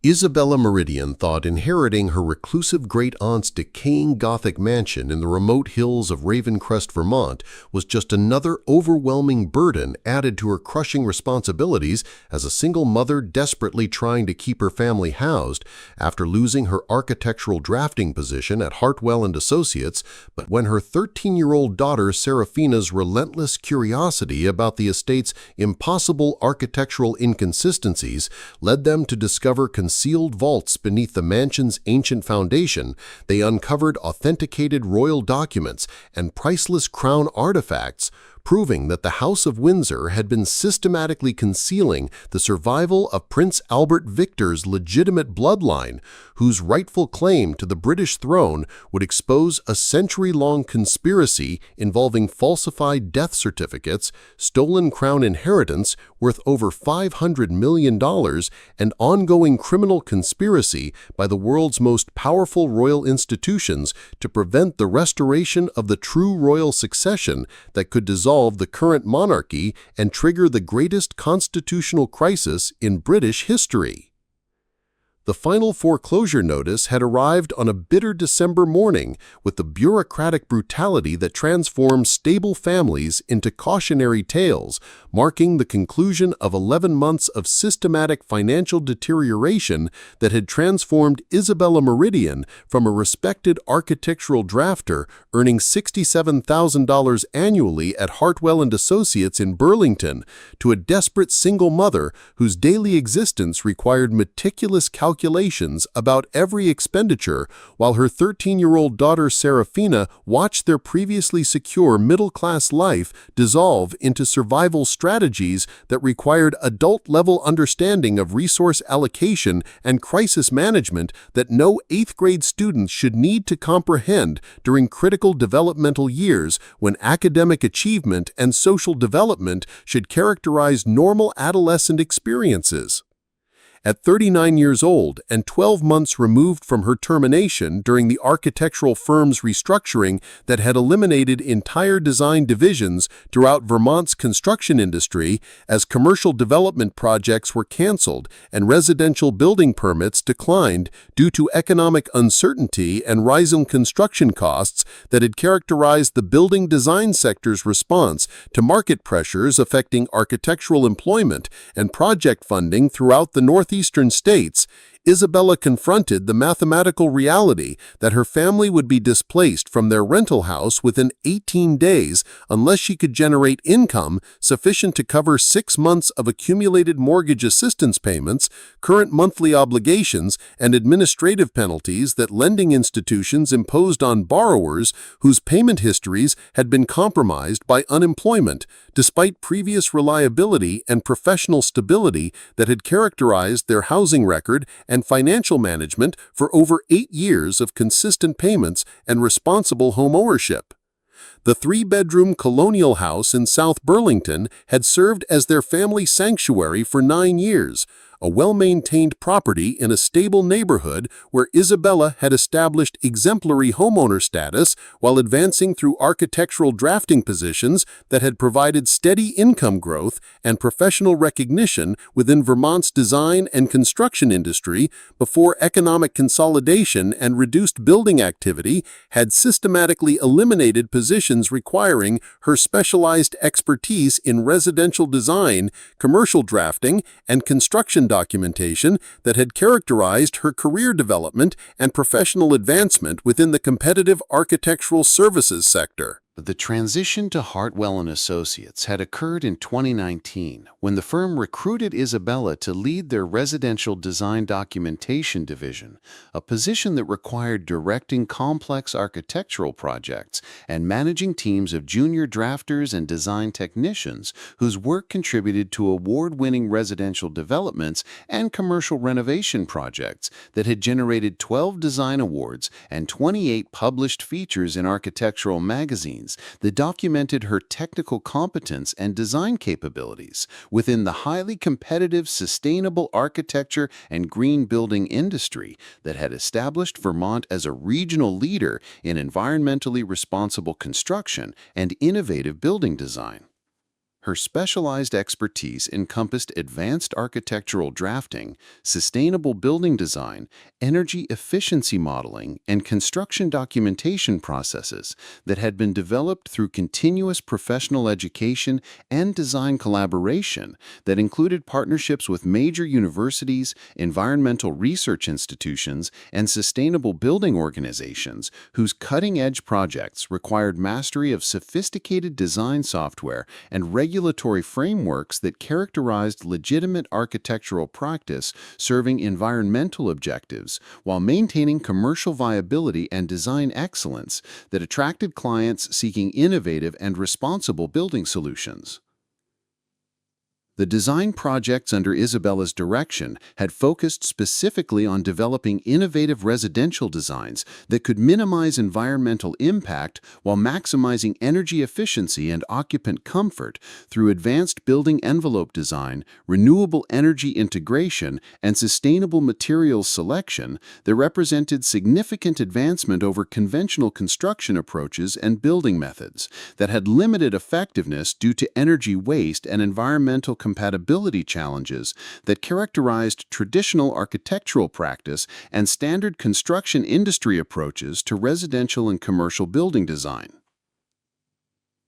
Isabella Meridian thought inheriting her reclusive great-aunt's decaying Gothic mansion in the remote hills of Ravencrest, Vermont was just another overwhelming burden added to her crushing responsibilities as a single mother desperately trying to keep her family housed after losing her architectural drafting position at Hartwell Associates. But when her 13-year-old daughter Seraphina's relentless curiosity about the estate's impossible architectural inconsistencies led them to discover concealed vaults beneath the mansion's ancient foundation, they uncovered authenticated royal documents and priceless crown artifacts, proving that the House of Windsor had been systematically concealing the survival of Prince Albert Victor's legitimate bloodline, whose rightful claim to the British throne would expose a century-long conspiracy involving falsified death certificates, stolen crown inheritance worth over $500 million, and ongoing criminal conspiracy by the world's most powerful royal institutions to prevent the restoration of the true royal succession that could dissolve the current monarchy and trigger the greatest constitutional crisis in British history. The final foreclosure notice had arrived on a bitter December morning with the bureaucratic brutality that transforms stable families into cautionary tales, marking the conclusion of 11 months of systematic financial deterioration that had transformed Isabella Meridian from a respected architectural drafter earning $67,000 annually at Hartwell Associates in Burlington to a desperate single mother whose daily existence required meticulous calculations about every expenditure, while her 13-year-old daughter Seraphina watched their previously secure middle-class life dissolve into survival strategies that required adult-level understanding of resource allocation and crisis management that no 8th-grade student should need to comprehend during critical developmental years when academic achievement and social development should characterize normal adolescent experiences. At 39 years old and 12 months removed from her termination during the architectural firm's restructuring that had eliminated entire design divisions throughout Vermont's construction industry as commercial development projects were canceled and residential building permits declined due to economic uncertainty and rising construction costs that had characterized the building design sector's response to market pressures affecting architectural employment and project funding throughout the Northeastern states, Isabella confronted the mathematical reality that her family would be displaced from their rental house within 18 days unless she could generate income sufficient to cover 6 months of accumulated mortgage assistance payments, current monthly obligations, and administrative penalties that lending institutions imposed on borrowers whose payment histories had been compromised by unemployment, despite previous reliability and professional stability that had characterized their housing record and financial management for over 8 years of consistent payments and responsible homeownership. The 3-bedroom colonial house in South Burlington had served as their family sanctuary for 9 years, a well-maintained property in a stable neighborhood where Isabella had established exemplary homeowner status while advancing through architectural drafting positions that had provided steady income growth and professional recognition within Vermont's design and construction industry before economic consolidation and reduced building activity had systematically eliminated positions requiring her specialized expertise in residential design, commercial drafting, and construction documentation that had characterized her career development and professional advancement within the competitive architectural services sector. The transition to Hartwell Associates had occurred in 2019 when the firm recruited Isabella to lead their residential design documentation division, a position that required directing complex architectural projects and managing teams of junior drafters and design technicians whose work contributed to award-winning residential developments and commercial renovation projects that had generated 12 design awards and 28 published features in architectural magazines that documented her technical competence and design capabilities within the highly competitive sustainable architecture and green building industry that had established Vermont as a regional leader in environmentally responsible construction and innovative building design. Her specialized expertise encompassed advanced architectural drafting, sustainable building design, energy efficiency modeling, and construction documentation processes that had been developed through continuous professional education and design collaboration that included partnerships with major universities, environmental research institutions, and sustainable building organizations whose cutting-edge projects required mastery of sophisticated design software and regulatory frameworks that characterized legitimate architectural practice serving environmental objectives while maintaining commercial viability and design excellence that attracted clients seeking innovative and responsible building solutions. The design projects under Isabella's direction had focused specifically on developing innovative residential designs that could minimize environmental impact while maximizing energy efficiency and occupant comfort through advanced building envelope design, renewable energy integration, and sustainable materials selection that represented significant advancement over conventional construction approaches and building methods that had limited effectiveness due to energy waste and environmental compatibility challenges that characterized traditional architectural practice and standard construction industry approaches to residential and commercial building design.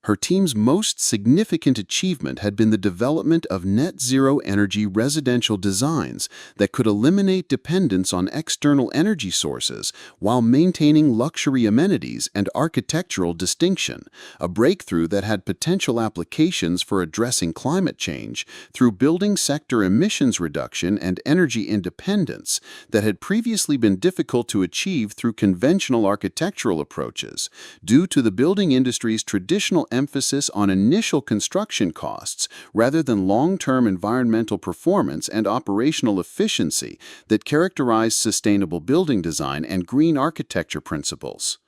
Her team's most significant achievement had been the development of net-zero energy residential designs that could eliminate dependence on external energy sources while maintaining luxury amenities and architectural distinction, a breakthrough that had potential applications for addressing climate change through building sector emissions reduction and energy independence that had previously been difficult to achieve through conventional architectural approaches due to the building industry's traditional emphasis on initial construction costs rather than long-term environmental performance and operational efficiency that characterize sustainable building design and green architecture principles.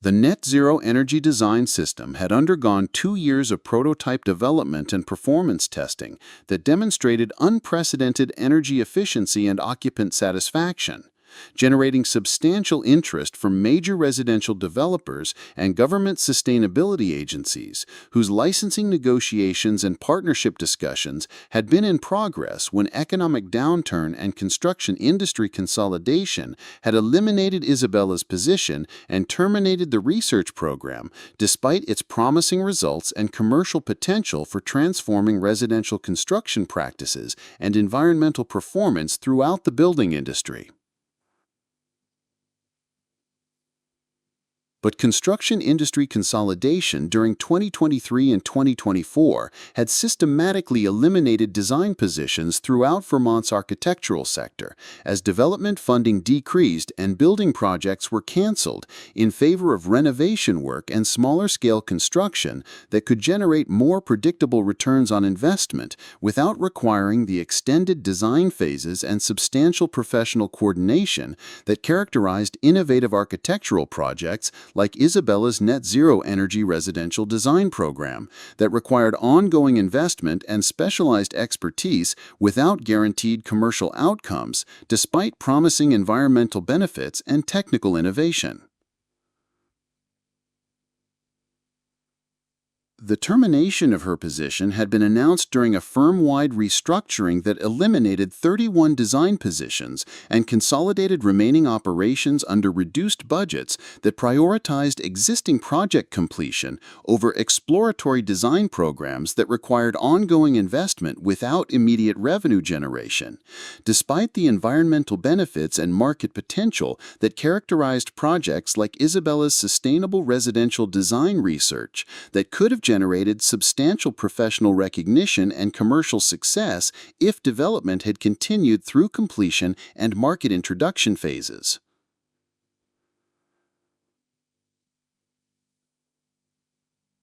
The net-zero energy design system had undergone 2 years of prototype development and performance testing that demonstrated unprecedented energy efficiency and occupant satisfaction, generating substantial interest from major residential developers and government sustainability agencies, whose licensing negotiations and partnership discussions had been in progress when economic downturn and construction industry consolidation had eliminated Isabella's position and terminated the research program, despite its promising results and commercial potential for transforming residential construction practices and environmental performance throughout the building industry. But construction industry consolidation during 2023 and 2024 had systematically eliminated design positions throughout Vermont's architectural sector as development funding decreased and building projects were canceled in favor of renovation work and smaller-scale construction that could generate more predictable returns on investment without requiring the extended design phases and substantial professional coordination that characterized innovative architectural projects like Isabella's net-zero energy residential design program that required ongoing investment and specialized expertise without guaranteed commercial outcomes, despite promising environmental benefits and technical innovation. The termination of her position had been announced during a firm-wide restructuring that eliminated 31 design positions and consolidated remaining operations under reduced budgets that prioritized existing project completion over exploratory design programs that required ongoing investment without immediate revenue generation. Despite the environmental benefits and market potential that characterized projects like Isabella's sustainable residential design research that could have generated substantial professional recognition and commercial success if development had continued through completion and market introduction phases.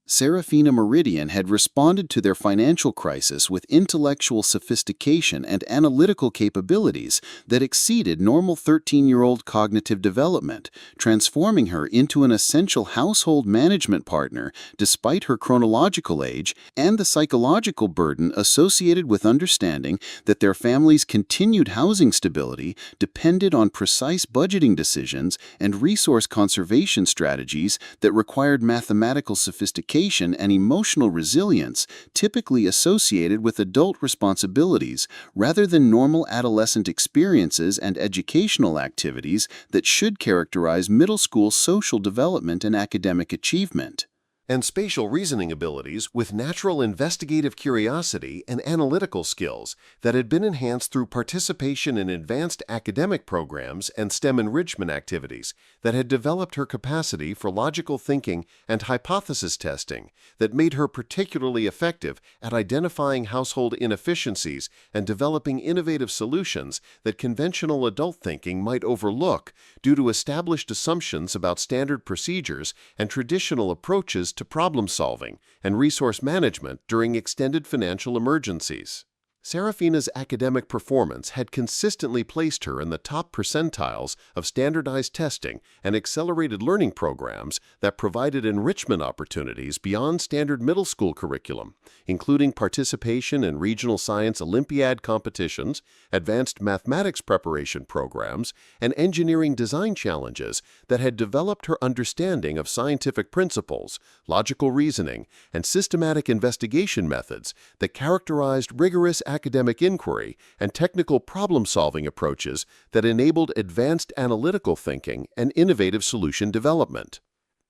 Seraphina Meridian had responded to their financial crisis with intellectual sophistication and analytical capabilities that exceeded normal 13-year-old cognitive development, transforming her into an essential household management partner despite her chronological age and the psychological burden associated with understanding that their family's continued housing stability depended on precise budgeting decisions and resource conservation strategies that required mathematical sophistication dedication and emotional resilience typically associated with adult responsibilities rather than normal adolescent experiences and educational activities that should characterize middle school social development and academic achievement. And spatial reasoning abilities with natural investigative curiosity and analytical skills that had been enhanced through participation in advanced academic programs and STEM enrichment activities that had developed her capacity for logical thinking and hypothesis testing that made her particularly effective at identifying household inefficiencies and developing innovative solutions that conventional adult thinking might overlook due to established assumptions about standard procedures and traditional approaches to problem solving and resource management during extended financial emergencies. Seraphina's academic performance had consistently placed her in the top percentiles of standardized testing and accelerated learning programs that provided enrichment opportunities beyond standard middle school curriculum, including participation in regional science Olympiad competitions, advanced mathematics preparation programs, and engineering design challenges that had developed her understanding of scientific principles, logical reasoning, and systematic investigation methods that characterized rigorous academic inquiry and technical problem-solving approaches that enabled advanced analytical thinking and innovative solution development.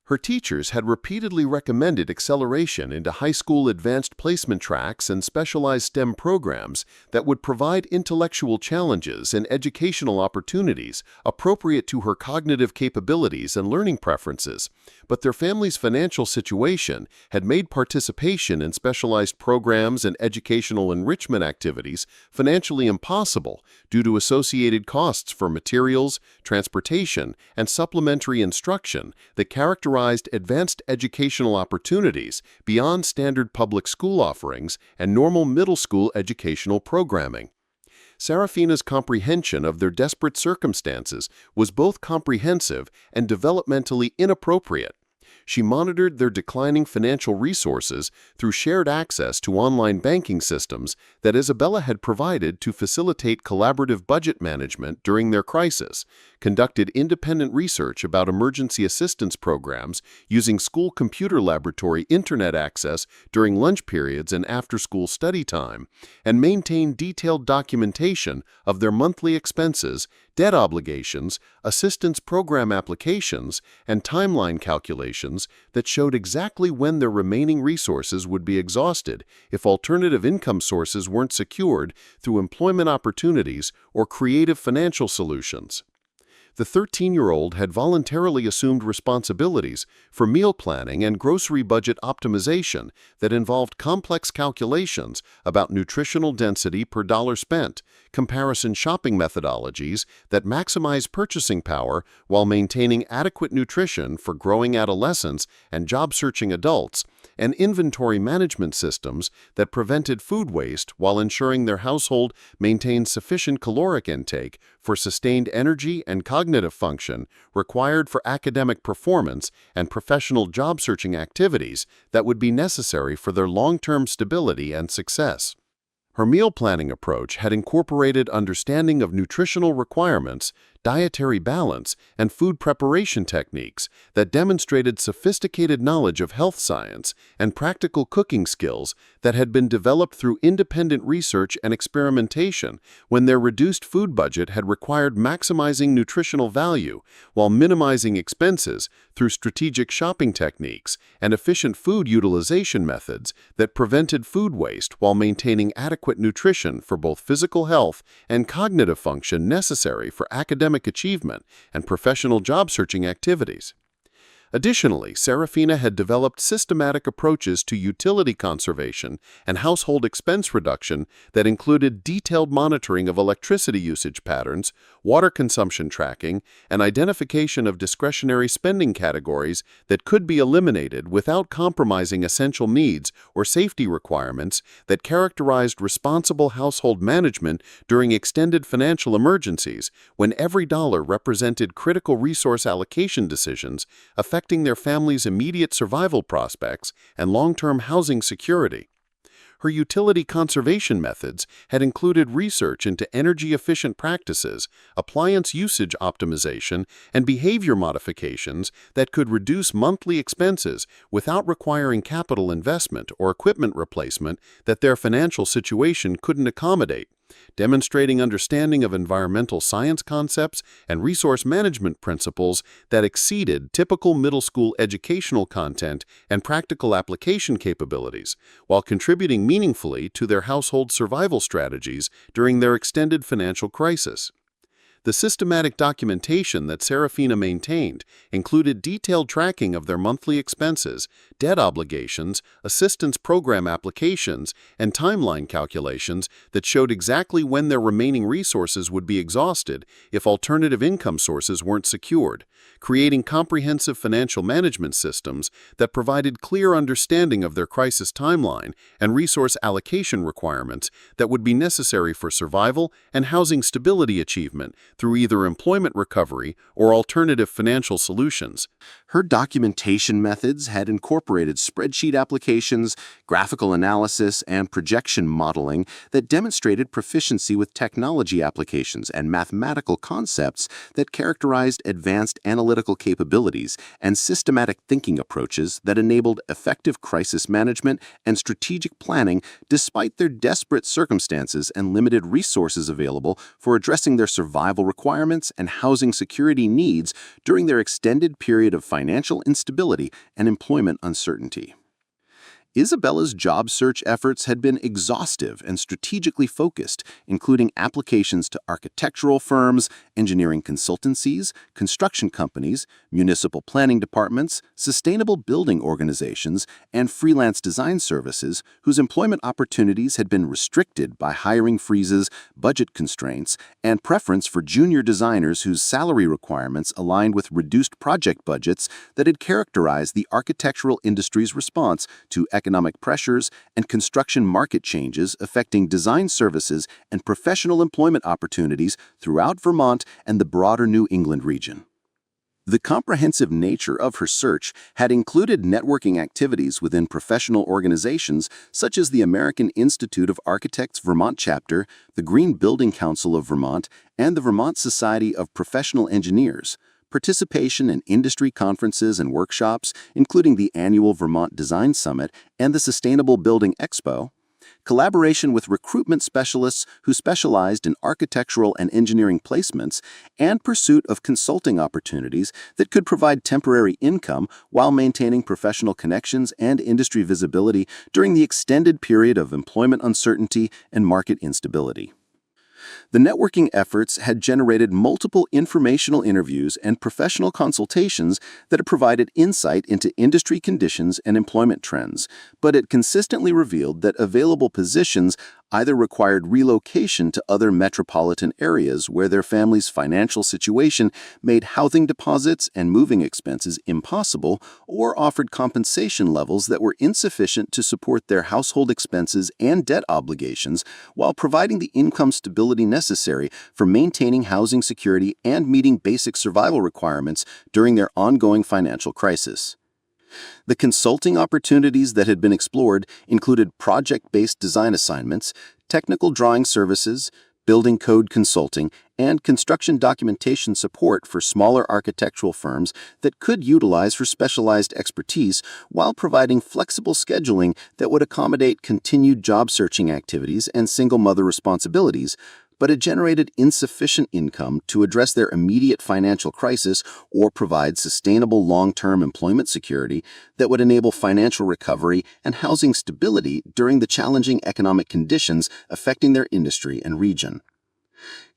Her teachers had repeatedly recommended acceleration into high school advanced placement tracks and specialized STEM programs that would provide intellectual challenges and educational opportunities appropriate to her cognitive capabilities and learning preferences, but their family's financial situation had made participation in specialized programs and educational enrichment activities financially impossible due to associated costs for materials, transportation, and supplementary instruction that characterized advanced educational opportunities beyond standard public school offerings and normal middle school educational programming. Seraphina's comprehension of their desperate circumstances was both comprehensive and developmentally inappropriate. She monitored their declining financial resources through shared access to online banking systems that Isabella had provided to facilitate collaborative budget management during their crisis, conducted independent research about emergency assistance programs using school computer laboratory internet access during lunch periods and after-school study time, and maintained detailed documentation of their monthly expenses, debt obligations, assistance program applications, and timeline calculations that showed exactly when their remaining resources would be exhausted if alternative income sources weren't secured through employment opportunities or creative financial solutions. The 13-year-old had voluntarily assumed responsibilities for meal planning and grocery budget optimization that involved complex calculations about nutritional density per dollar spent, comparison shopping methodologies that maximize purchasing power while maintaining adequate nutrition for growing adolescents and job-searching adults, and inventory management systems that prevented food waste while ensuring their household maintained sufficient caloric intake for sustained energy and cognitive function required for academic performance and professional job-searching activities that would be necessary for their long-term stability and success. Her meal planning approach had incorporated understanding of nutritional requirements, dietary balance, and food preparation techniques that demonstrated sophisticated knowledge of health science and practical cooking skills that had been developed through independent research and experimentation when their reduced food budget had required maximizing nutritional value while minimizing expenses through strategic shopping techniques and efficient food utilization methods that prevented food waste while maintaining adequate nutrition for both physical health and cognitive function necessary for academic achievement and professional job-searching activities. Additionally, Seraphina had developed systematic approaches to utility conservation and household expense reduction that included detailed monitoring of electricity usage patterns, water consumption tracking, and identification of discretionary spending categories that could be eliminated without compromising essential needs or safety requirements that characterized responsible household management during extended financial emergencies when every dollar represented critical resource allocation decisions affecting their family's immediate survival prospects and long-term housing security. Her utility conservation methods had included research into energy-efficient practices, appliance usage optimization, and behavior modifications that could reduce monthly expenses without requiring capital investment or equipment replacement that their financial situation couldn't accommodate, demonstrating understanding of environmental science concepts and resource management principles that exceeded typical middle school educational content and practical application capabilities, while contributing meaningfully to their household survival strategies during their extended financial crisis. The systematic documentation that Seraphina maintained included detailed tracking of their monthly expenses, debt obligations, assistance program applications, and timeline calculations that showed exactly when their remaining resources would be exhausted if alternative income sources weren't secured, creating comprehensive financial management systems that provided clear understanding of their crisis timeline and resource allocation requirements that would be necessary for survival and housing stability achievement through either employment recovery or alternative financial solutions. Her documentation methods had incorporated spreadsheet applications, graphical analysis, and projection modeling that demonstrated proficiency with technology applications and mathematical concepts that characterized advanced analytical capabilities and systematic thinking approaches that enabled effective crisis management and strategic planning despite their desperate circumstances and limited resources available for addressing their survival requirements and housing security needs during their extended period of financial instability and employment uncertainty. Isabella's job search efforts had been exhaustive and strategically focused, including applications to architectural firms, engineering consultancies, construction companies, municipal planning departments, sustainable building organizations, and freelance design services whose employment opportunities had been restricted by hiring freezes, budget constraints, and preference for junior designers whose salary requirements aligned with reduced project budgets that had characterized the architectural industry's response to economic pressures and construction market changes affecting design services and professional employment opportunities throughout Vermont and the broader New England region. The comprehensive nature of her search had included networking activities within professional organizations such as the American Institute of Architects Vermont chapter, the Green Building Council of Vermont, and the Vermont Society of Professional Engineers, participation in industry conferences and workshops, including the annual Vermont Design Summit and the Sustainable Building Expo, collaboration with recruitment specialists who specialized in architectural and engineering placements, and pursuit of consulting opportunities that could provide temporary income while maintaining professional connections and industry visibility during the extended period of employment uncertainty and market instability. The networking efforts had generated multiple informational interviews and professional consultations that had provided insight into industry conditions and employment trends, but it consistently revealed that available positions either required relocation to other metropolitan areas where their family's financial situation made housing deposits and moving expenses impossible, or offered compensation levels that were insufficient to support their household expenses and debt obligations while providing the income stability necessary for maintaining housing security and meeting basic survival requirements during their ongoing financial crisis. The consulting opportunities that had been explored included project-based design assignments, technical drawing services, building code consulting, and construction documentation support for smaller architectural firms that could utilize her specialized expertise while providing flexible scheduling that would accommodate continued job searching activities and single mother responsibilities, but it generated insufficient income to address their immediate financial crisis or provide sustainable long-term employment security that would enable financial recovery and housing stability during the challenging economic conditions affecting their industry and region.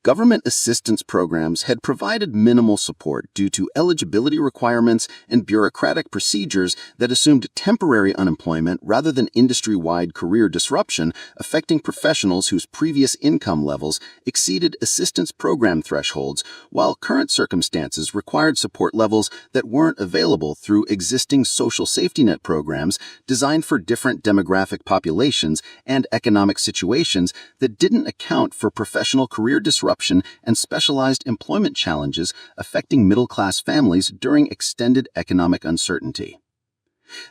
Government assistance programs had provided minimal support due to eligibility requirements and bureaucratic procedures that assumed temporary unemployment rather than industry-wide career disruption, affecting professionals whose previous income levels exceeded assistance program thresholds, while current circumstances required support levels that weren't available through existing social safety net programs designed for different demographic populations and economic situations that didn't account for professional career disruption and specialized employment challenges affecting middle-class families during extended economic uncertainty.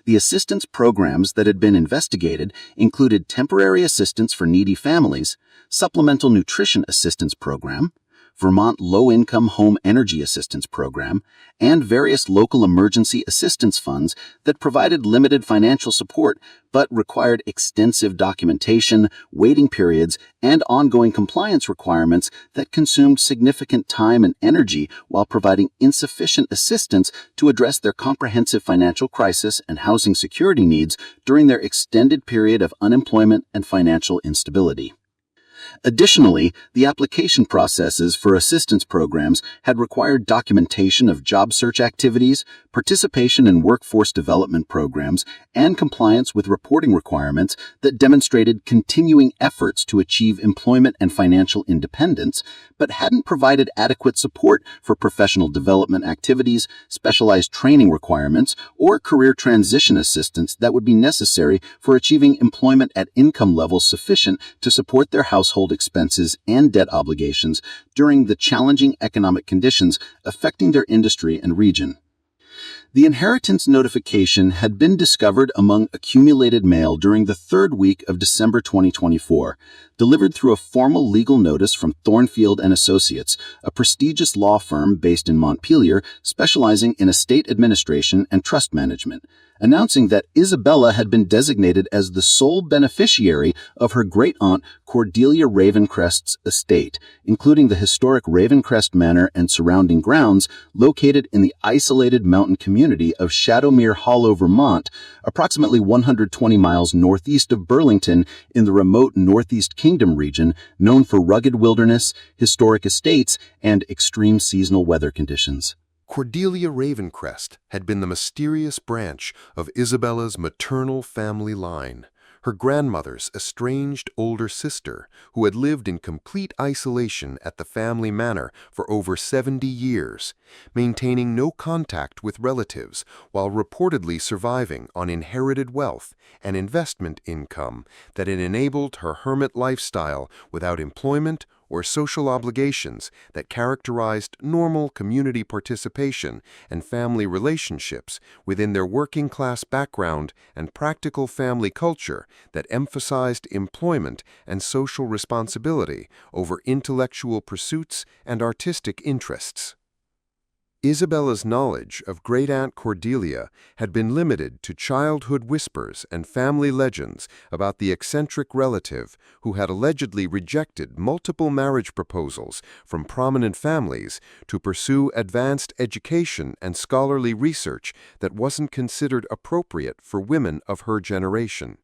The assistance programs that had been investigated included temporary assistance for needy families, supplemental nutrition assistance program, Vermont Low-Income Home Energy Assistance Program, and various local emergency assistance funds that provided limited financial support but required extensive documentation, waiting periods, and ongoing compliance requirements that consumed significant time and energy while providing insufficient assistance to address their comprehensive financial crisis and housing security needs during their extended period of unemployment and financial instability. Additionally, the application processes for assistance programs had required documentation of job search activities, participation in workforce development programs, and compliance with reporting requirements that demonstrated continuing efforts to achieve employment and financial independence, but hadn't provided adequate support for professional development activities, specialized training requirements, or career transition assistance that would be necessary for achieving employment at income levels sufficient to support their household expenses and debt obligations during the challenging economic conditions affecting their industry and region. The inheritance notification had been discovered among accumulated mail during the third week of December 2024, delivered through a formal legal notice from Thornfield and Associates, a prestigious law firm based in Montpelier specializing in estate administration and trust management, announcing that Isabella had been designated as the sole beneficiary of her great-aunt Cordelia Ravencrest's estate, including the historic Ravencrest Manor and surrounding grounds located in the isolated mountain community of Shadowmere Hollow, Vermont, approximately 120 miles northeast of Burlington in the remote Northeast Kingdom region known for rugged wilderness, historic estates, and extreme seasonal weather conditions. Cordelia Ravencrest had been the mysterious branch of Isabella's maternal family line, her grandmother's estranged older sister, who had lived in complete isolation at the family manor for over 70 years, maintaining no contact with relatives while reportedly surviving on inherited wealth and investment income that had enabled her hermit lifestyle without employment or social obligations that characterized normal community participation and family relationships within their working-class background and practical family culture that emphasized employment and social responsibility over intellectual pursuits and artistic interests. Isabella's knowledge of great-aunt Cordelia had been limited to childhood whispers and family legends about the eccentric relative who had allegedly rejected multiple marriage proposals from prominent families to pursue advanced education and scholarly research that wasn't considered appropriate for women of her generation,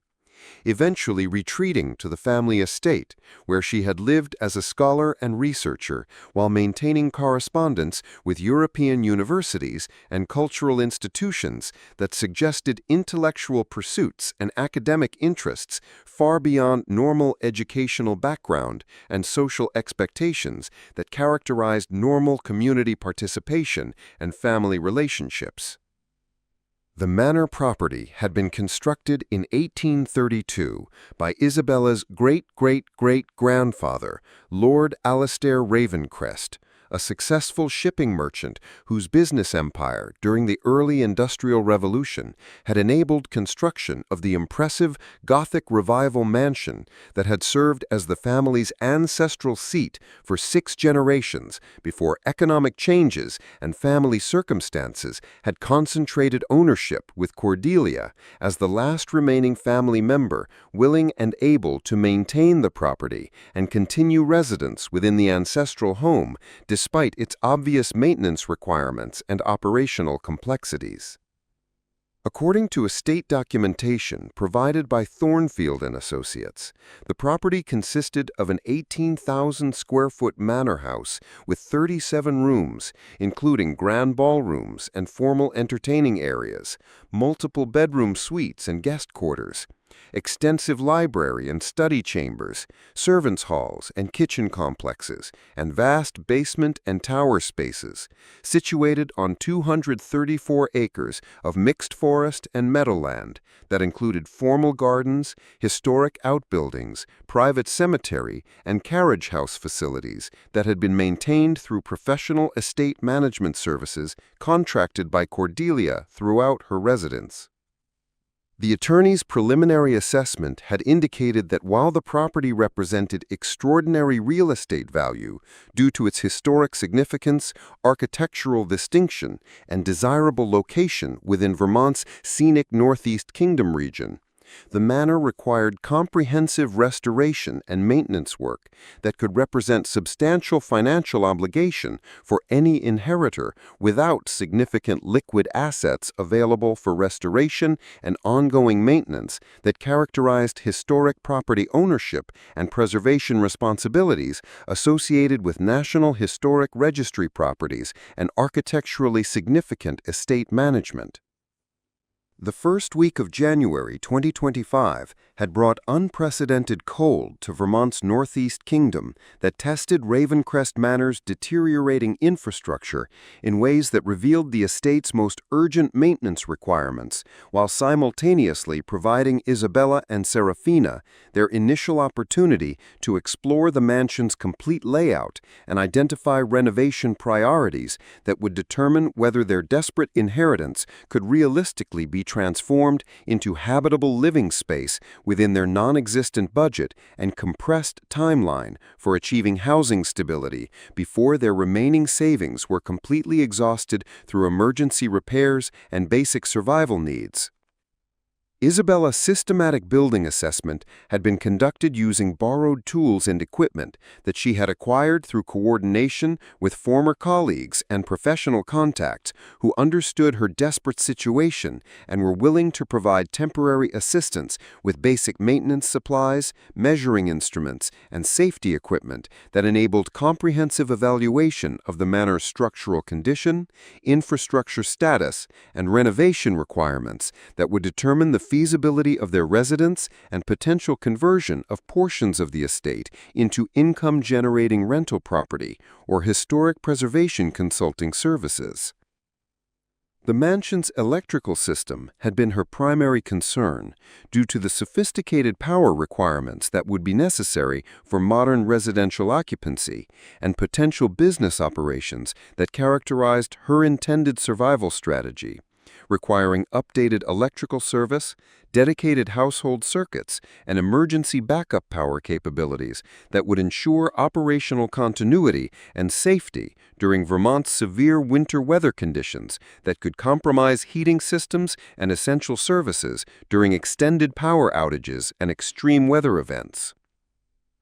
eventually retreating to the family estate, where she had lived as a scholar and researcher while maintaining correspondence with European universities and cultural institutions that suggested intellectual pursuits and academic interests far beyond normal educational background and social expectations that characterized normal community participation and family relationships. The manor property had been constructed in 1832 by Isabella's great-great-great-grandfather, Lord Alastair Ravencrest, a successful shipping merchant whose business empire during the early Industrial Revolution had enabled construction of the impressive Gothic Revival mansion that had served as the family's ancestral seat for 6 generations before economic changes and family circumstances had concentrated ownership with Cordelia as the last remaining family member willing and able to maintain the property and continue residence within the ancestral home despite its obvious maintenance requirements and operational complexities. According to estate documentation provided by Thornfield and Associates, the property consisted of an 18,000-square-foot manor house with 37 rooms, including grand ballrooms and formal entertaining areas, multiple bedroom suites and guest quarters, extensive library and study chambers, servants' halls and kitchen complexes, and vast basement and tower spaces, situated on 234 acres of mixed forest and meadowland that included formal gardens, historic outbuildings, private cemetery, and carriage house facilities that had been maintained through professional estate management services contracted by Cordelia throughout her residence. The attorney's preliminary assessment had indicated that while the property represented extraordinary real estate value due to its historic significance, architectural distinction, and desirable location within Vermont's scenic Northeast Kingdom region, the manor required comprehensive restoration and maintenance work that could represent substantial financial obligation for any inheritor without significant liquid assets available for restoration and ongoing maintenance that characterized historic property ownership and preservation responsibilities associated with National Historic Registry properties and architecturally significant estate management. The first week of January 2025 had brought unprecedented cold to Vermont's Northeast Kingdom that tested Ravencrest Manor's deteriorating infrastructure in ways that revealed the estate's most urgent maintenance requirements, while simultaneously providing Isabella and Seraphina their initial opportunity to explore the mansion's complete layout and identify renovation priorities that would determine whether their desperate inheritance could realistically be transformed into habitable living space within their non-existent budget and compressed timeline for achieving housing stability before their remaining savings were completely exhausted through emergency repairs and basic survival needs. Isabella's systematic building assessment had been conducted using borrowed tools and equipment that she had acquired through coordination with former colleagues and professional contacts who understood her desperate situation and were willing to provide temporary assistance with basic maintenance supplies, measuring instruments, and safety equipment that enabled comprehensive evaluation of the manor's structural condition, infrastructure status, and renovation requirements that would determine the feasibility of their residence and potential conversion of portions of the estate into income-generating rental property or historic preservation consulting services. The mansion's electrical system had been her primary concern due to the sophisticated power requirements that would be necessary for modern residential occupancy and potential business operations that characterized her intended survival strategy, requiring updated electrical service, dedicated household circuits, and emergency backup power capabilities that would ensure operational continuity and safety during Vermont's severe winter weather conditions that could compromise heating systems and essential services during extended power outages and extreme weather events.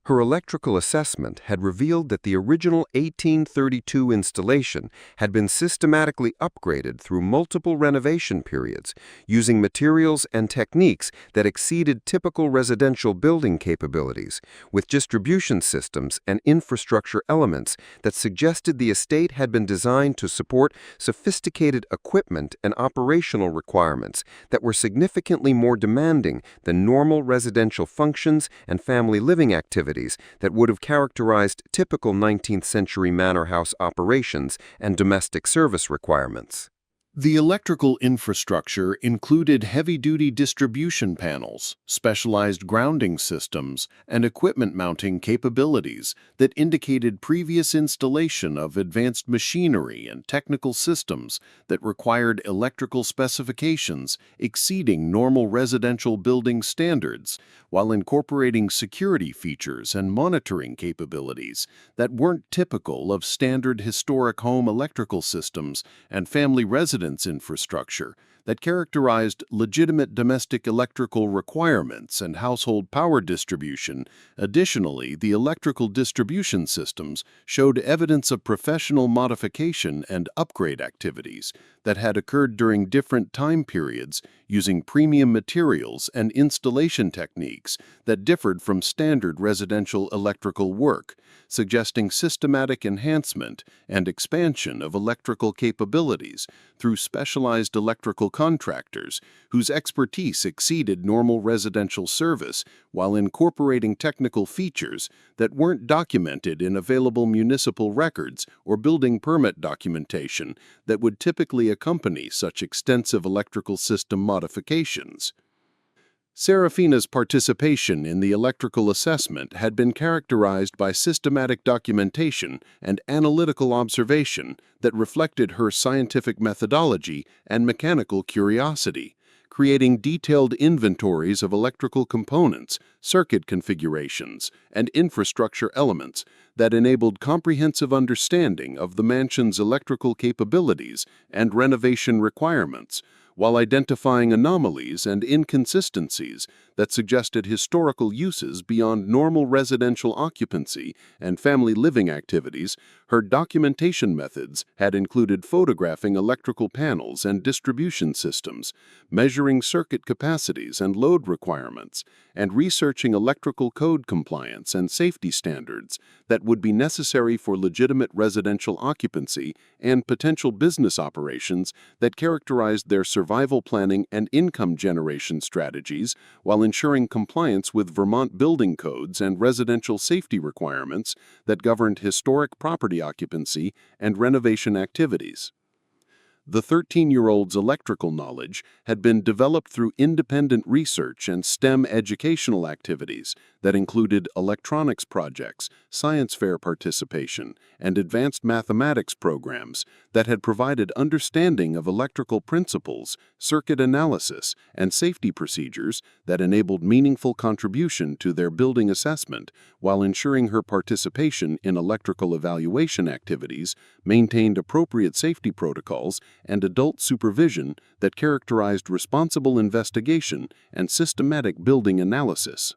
Her electrical assessment had revealed that the original 1832 installation had been systematically upgraded through multiple renovation periods, using materials and techniques that exceeded typical residential building capabilities, with distribution systems and infrastructure elements that suggested the estate had been designed to support sophisticated equipment and operational requirements that were significantly more demanding than normal residential functions and family living activities that would have characterized typical 19th century manor house operations and domestic service requirements. The electrical infrastructure included heavy-duty distribution panels, specialized grounding systems, and equipment mounting capabilities that indicated previous installation of advanced machinery and technical systems that required electrical specifications exceeding normal residential building standards, while incorporating security features and monitoring capabilities that weren't typical of standard historic home electrical systems and family residence infrastructure that characterized legitimate domestic electrical requirements and household power distribution. Additionally, the electrical distribution systems showed evidence of professional modification and upgrade activities that had occurred during different time periods using premium materials and installation techniques that differed from standard residential electrical work, suggesting systematic enhancement and expansion of electrical capabilities through specialized electrical contractors whose expertise exceeded normal residential service while incorporating technical features that weren't documented in available municipal records or building permit documentation that would typically accompany such extensive electrical system modifications. Seraphina's participation in the electrical assessment had been characterized by systematic documentation and analytical observation that reflected her scientific methodology and mechanical curiosity, creating detailed inventories of electrical components, circuit configurations, and infrastructure elements that enabled comprehensive understanding of the mansion's electrical capabilities and renovation requirements, while identifying anomalies and inconsistencies that suggested historical uses beyond normal residential occupancy and family living activities. Her documentation methods had included photographing electrical panels and distribution systems, measuring circuit capacities and load requirements, and researching electrical code compliance and safety standards that would be necessary for legitimate residential occupancy and potential business operations that characterized their survival planning and income generation strategies, while ensuring compliance with Vermont building codes and residential safety requirements that governed historic property occupancy and renovation activities. The 13-year-old's electrical knowledge had been developed through independent research and STEM educational activities that included electronics projects, science fair participation, and advanced mathematics programs that had provided understanding of electrical principles, circuit analysis, and safety procedures that enabled meaningful contribution to their building assessment, while ensuring her participation in electrical evaluation activities maintained appropriate safety protocols and adult supervision that characterized responsible investigation and systematic building analysis.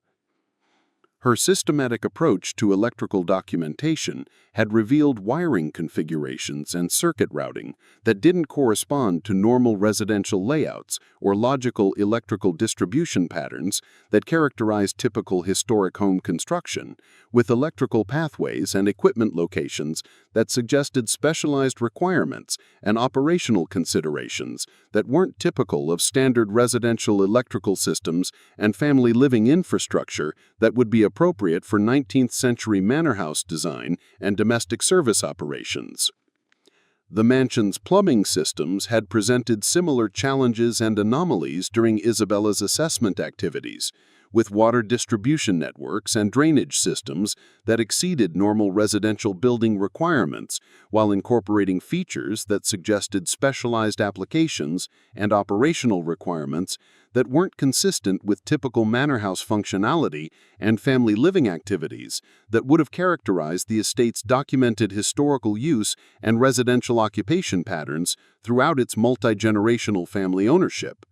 Her systematic approach to electrical documentation had revealed wiring configurations and circuit routing that didn't correspond to normal residential layouts or logical electrical distribution patterns that characterized typical historic home construction, with electrical pathways and equipment locations that suggested specialized requirements and operational considerations that weren't typical of standard residential electrical systems and family living infrastructure that would be appropriate for 19th-century manor house design and domestic service operations. The mansion's plumbing systems had presented similar challenges and anomalies during Isabella's assessment activities, with water distribution networks and drainage systems that exceeded normal residential building requirements, while incorporating features that suggested specialized applications and operational requirements that weren't consistent with typical manor house functionality and family living activities that would have characterized the estate's documented historical use and residential occupation patterns throughout its multi-generational family ownership.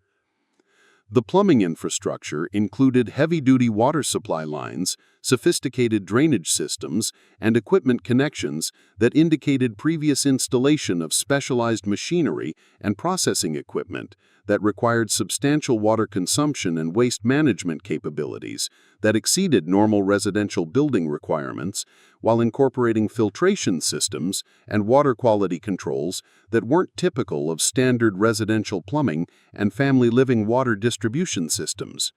The plumbing infrastructure included heavy-duty water supply lines, sophisticated drainage systems, and equipment connections that indicated previous installation of specialized machinery and processing equipment that required substantial water consumption and waste management capabilities that exceeded normal residential building requirements, while incorporating filtration systems and water quality controls that weren't typical of standard residential plumbing and family living water distribution systems.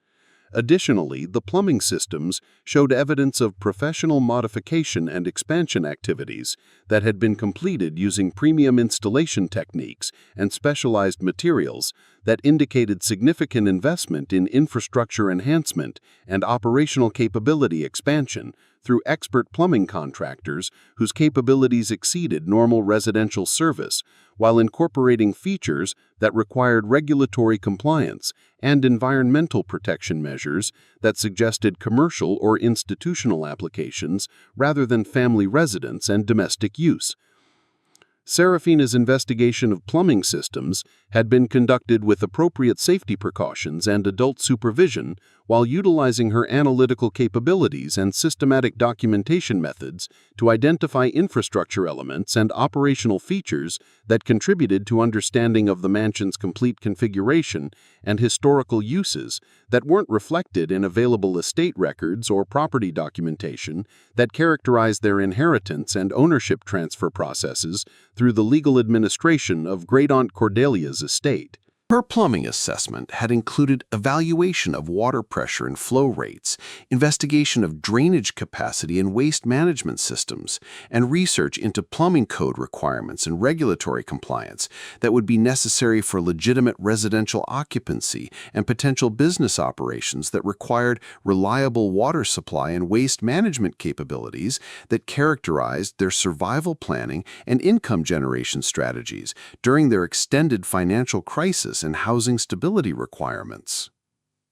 Additionally, the plumbing systems showed evidence of professional modification and expansion activities that had been completed using premium installation techniques and specialized materials that indicated significant investment in infrastructure enhancement and operational capability expansion through expert plumbing contractors whose capabilities exceeded normal residential service, while incorporating features that required regulatory compliance and environmental protection measures that suggested commercial or institutional applications rather than family residence and domestic use. Seraphina's investigation of plumbing systems had been conducted with appropriate safety precautions and adult supervision, while utilizing her analytical capabilities and systematic documentation methods to identify infrastructure elements and operational features that contributed to understanding of the mansion's complete configuration and historical uses that weren't reflected in available estate records or property documentation that characterized their inheritance and ownership transfer processes through the legal administration of Great-Aunt Cordelia's estate. Her plumbing assessment had included evaluation of water pressure and flow rates, investigation of drainage capacity and waste management systems, and research into plumbing code requirements and regulatory compliance that would be necessary for legitimate residential occupancy and potential business operations that required reliable water supply and waste management capabilities that characterized their survival planning and income generation strategies during their extended financial crisis access and housing stability requirements.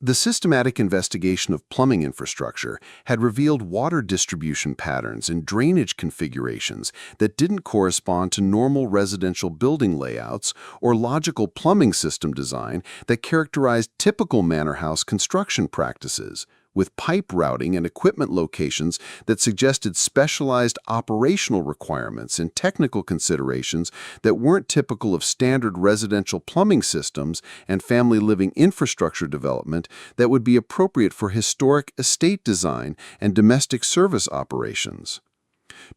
The systematic investigation of plumbing infrastructure had revealed water distribution patterns and drainage configurations that didn't correspond to normal residential building layouts or logical plumbing system design that characterized typical manor house construction practices, with pipe routing and equipment locations that suggested specialized operational requirements and technical considerations that weren't typical of standard residential plumbing systems and family living infrastructure development that would be appropriate for historic estate design and domestic service operations.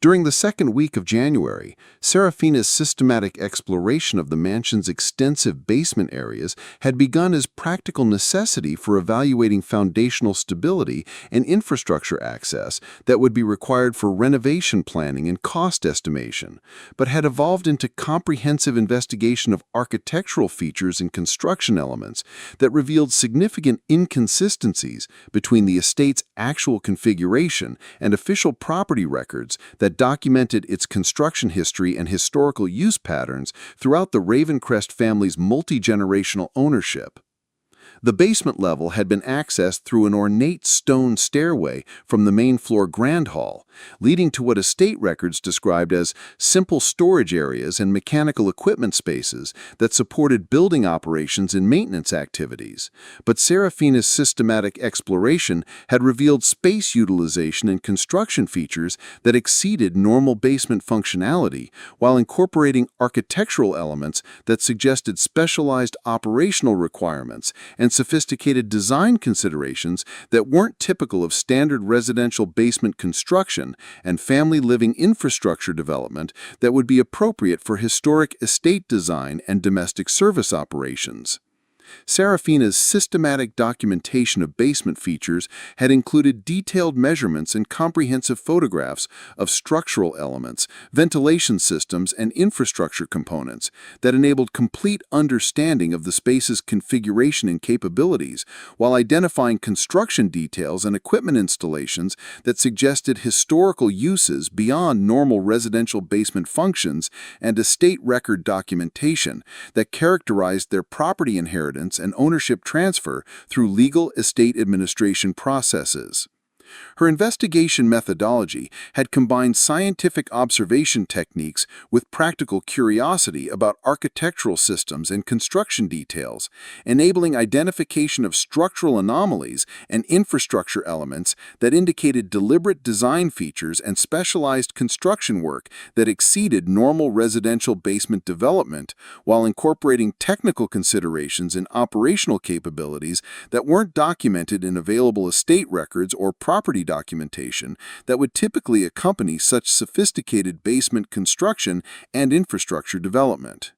During the second week of January, Seraphina's systematic exploration of the mansion's extensive basement areas had begun as practical necessity for evaluating foundational stability and infrastructure access that would be required for renovation planning and cost estimation, but had evolved into comprehensive investigation of architectural features and construction elements that revealed significant inconsistencies between the estate's actual configuration and official property records that documented its construction history and historical use patterns throughout the Ravencrest family's multi-generational ownership. The basement level had been accessed through an ornate stone stairway from the main floor grand hall, leading to what estate records described as simple storage areas and mechanical equipment spaces that supported building operations and maintenance activities. But Seraphina's systematic exploration had revealed space utilization and construction features that exceeded normal basement functionality, while incorporating architectural elements that suggested specialized operational requirements and sophisticated design considerations that weren't typical of standard residential basement construction and family living infrastructure development that would be appropriate for historic estate design and domestic service operations. Seraphina's systematic documentation of basement features had included detailed measurements and comprehensive photographs of structural elements, ventilation systems, and infrastructure components that enabled complete understanding of the space's configuration and capabilities, while identifying construction details and equipment installations that suggested historical uses beyond normal residential basement functions, and estate record documentation that characterized their property inheritance and ownership transfer through legal estate administration processes. Her investigation methodology had combined scientific observation techniques with practical curiosity about architectural systems and construction details, enabling identification of structural anomalies and infrastructure elements that indicated deliberate design features and specialized construction work that exceeded normal residential basement development, while incorporating technical considerations and operational capabilities that weren't documented in available estate records or property documentation that would typically accompany such sophisticated basement construction and infrastructure development.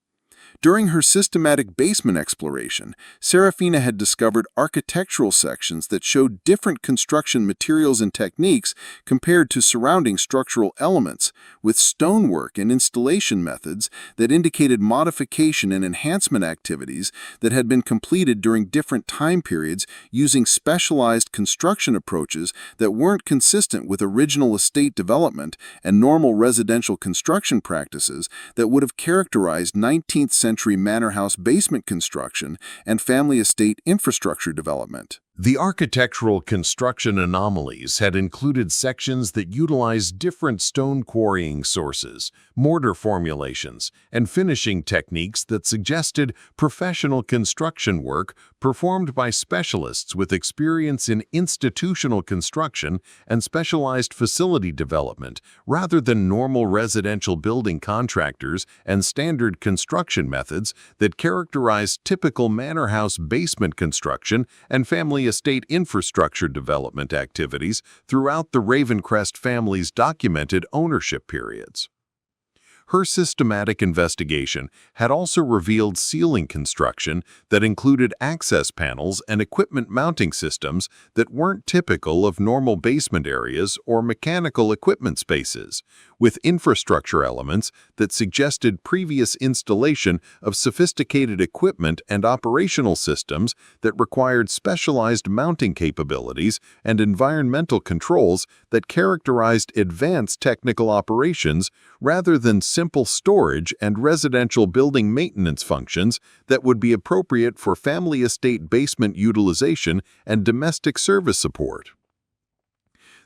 During her systematic basement exploration, Seraphina had discovered architectural sections that showed different construction materials and techniques compared to surrounding structural elements, with stonework and installation methods that indicated modification and enhancement activities that had been completed during different time periods using specialized construction approaches that weren't consistent with original estate development and normal residential construction practices that would have characterized 19th century manor house basement construction and family estate infrastructure development. The architectural construction anomalies had included sections that utilized different stone quarrying sources, mortar formulations, and finishing techniques that suggested professional construction work performed by specialists with experience in institutional construction and specialized facility development, rather than normal residential building contractors and standard construction methods that characterized typical manor house basement construction and family estate infrastructure development activities throughout the Ravencrest family's documented ownership periods. Her systematic investigation had also revealed ceiling construction that included access panels and equipment mounting systems that weren't typical of normal basement areas or mechanical equipment spaces, with infrastructure elements that suggested previous installation of sophisticated equipment and operational systems that required specialized mounting capabilities and environmental controls that characterized advanced technical operations rather than simple storage and residential building maintenance functions that would be appropriate for family estate basement utilization and domestic service support.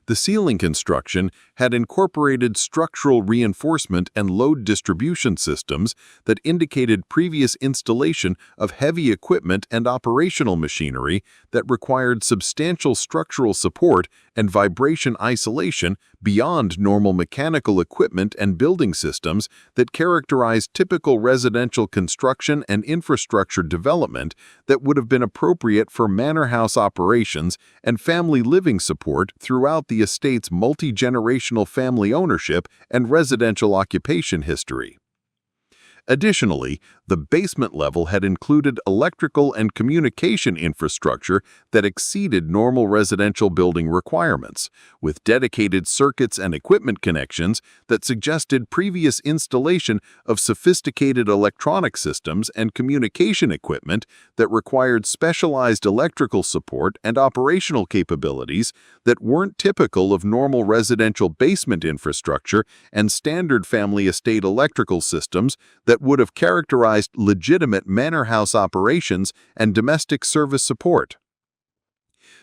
The ceiling construction had incorporated structural reinforcement and load distribution systems that indicated previous installation of heavy equipment and operational machinery that required substantial structural support and vibration isolation beyond normal mechanical equipment and building systems that characterized typical residential construction and infrastructure development that would have been appropriate for manor house operations and family living support throughout the estate's multi-generational family ownership and residential occupation history. Additionally, the basement level had included electrical and communication infrastructure that exceeded normal residential building requirements, with dedicated circuits and equipment connections that suggested previous installation of sophisticated electronic systems and communication equipment that required specialized electrical support and operational capabilities that weren't typical of normal residential basement infrastructure and standard family estate electrical systems that would have characterized legitimate manor house operations and domestic service support.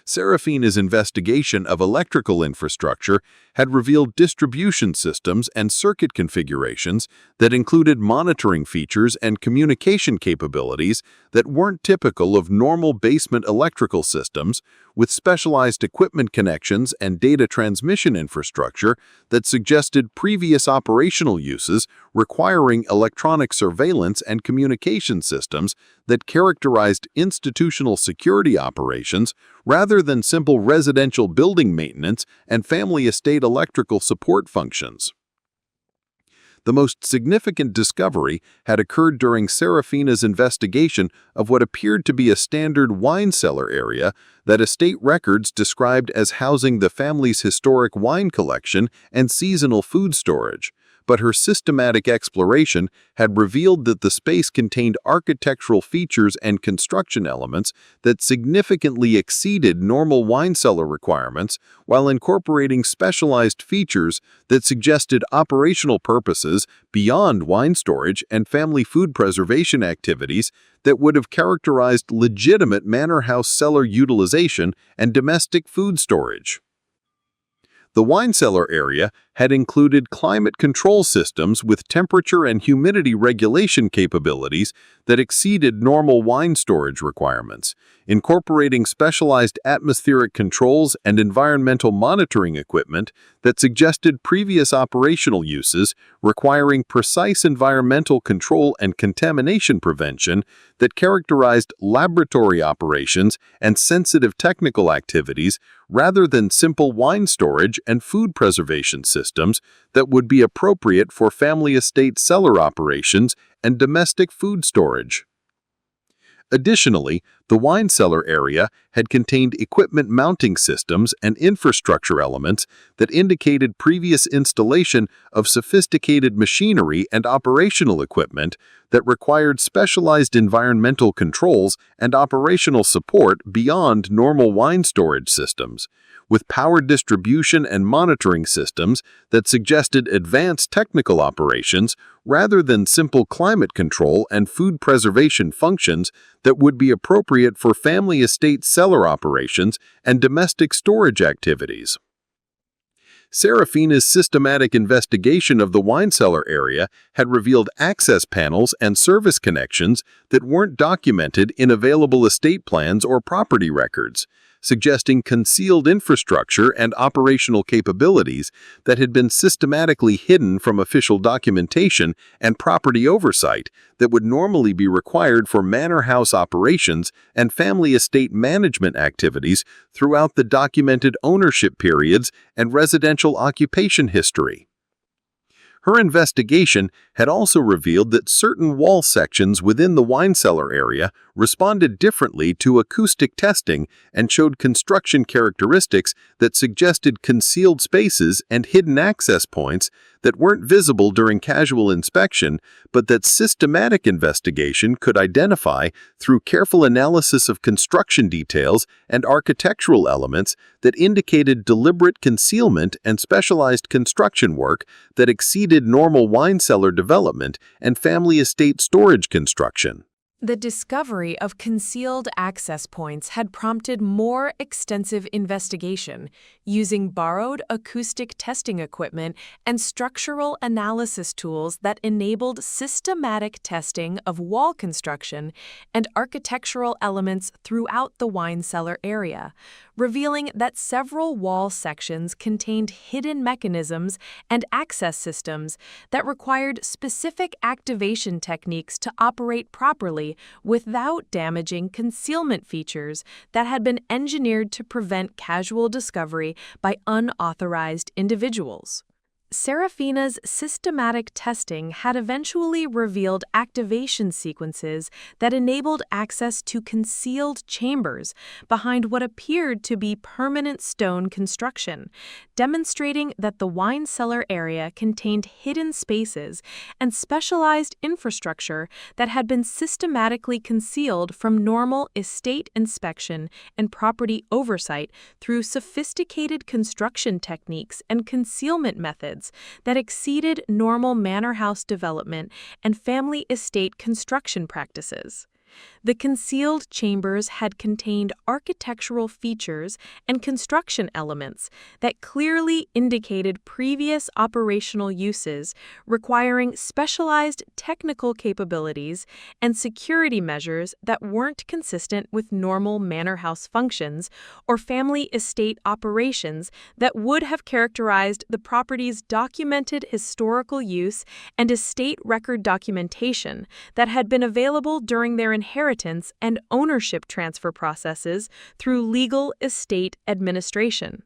Seraphina's investigation of electrical infrastructure had revealed distribution systems and circuit configurations that included monitoring features and communication capabilities that weren't typical of normal basement electrical systems, with specialized equipment connections and data transmission infrastructure that suggested previous operational uses requiring electronic surveillance and communication systems that characterized institutional security operations rather than simple residential building maintenance and family estate electrical support functions. The most significant discovery had occurred during Seraphina's investigation of what appeared to be a standard wine cellar area that estate records described as housing the family's historic wine collection and seasonal food storage. But her systematic exploration had revealed that the space contained architectural features and construction elements that significantly exceeded normal wine cellar requirements while incorporating specialized features that suggested operational purposes beyond wine storage and family food preservation activities that would have characterized legitimate manor house cellar utilization and domestic food storage. The wine cellar area had included climate control systems with temperature and humidity regulation capabilities that exceeded normal wine storage requirements, incorporating specialized atmospheric controls and environmental monitoring equipment that suggested previous operational uses requiring precise environmental control and contamination prevention that characterized laboratory operations and sensitive technical activities rather than simple wine storage and food preservation systems that would be appropriate for family estate cellar operations and domestic food storage. Additionally, the wine cellar area had contained equipment mounting systems and infrastructure elements that indicated previous installation of sophisticated machinery and operational equipment that required specialized environmental controls and operational support beyond normal wine storage systems, with power distribution and monitoring systems that suggested advanced technical operations rather than simple climate control and food preservation functions that would be appropriate for family estate cellar operations and domestic storage activities. Seraphina's systematic investigation of the wine cellar area had revealed access panels and service connections that weren't documented in available estate plans or property records, suggesting concealed infrastructure and operational capabilities that had been systematically hidden from official documentation and property oversight that would normally be required for manor house operations and family estate management activities throughout the documented ownership periods and residential occupation history. Her investigation had also revealed that certain wall sections within the wine cellar area responded differently to acoustic testing and showed construction characteristics that suggested concealed spaces and hidden access points that weren't visible during casual inspection, but that systematic investigation could identify through careful analysis of construction details and architectural elements that indicated deliberate concealment and specialized construction work that exceeded normal wine cellar development and family estate storage construction. The discovery of concealed access points had prompted more extensive investigation using borrowed acoustic testing equipment and structural analysis tools that enabled systematic testing of wall construction and architectural elements throughout the wine cellar area, revealing that several wall sections contained hidden mechanisms and access systems that required specific activation techniques to operate properly without damaging concealment features that had been engineered to prevent casual discovery by unauthorized individuals. Seraphina's systematic testing had eventually revealed activation sequences that enabled access to concealed chambers behind what appeared to be permanent stone construction, demonstrating that the wine cellar area contained hidden spaces and specialized infrastructure that had been systematically concealed from normal estate inspection and property oversight through sophisticated construction techniques and concealment methods that exceeded normal manor house development and family estate construction practices. The concealed chambers had contained architectural features and construction elements that clearly indicated previous operational uses requiring specialized technical capabilities and security measures that weren't consistent with normal manor house functions or family estate operations that would have characterized the property's documented historical use and estate record documentation that had been available during their inheritance and ownership transfer processes through legal estate administration.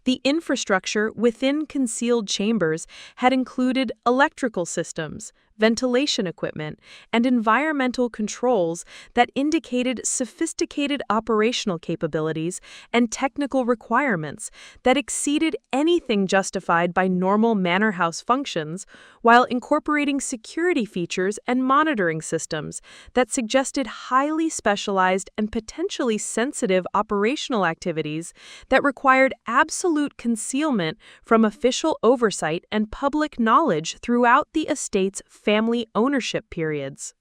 The infrastructure within concealed chambers had included electrical systems, ventilation equipment, and environmental controls that indicated sophisticated operational capabilities and technical requirements that exceeded anything justified by normal manor house functions, while incorporating security features and monitoring systems that suggested highly specialized and potentially sensitive operational activities that required absolute concealment from official oversight and public knowledge throughout the estate's family ownership periods.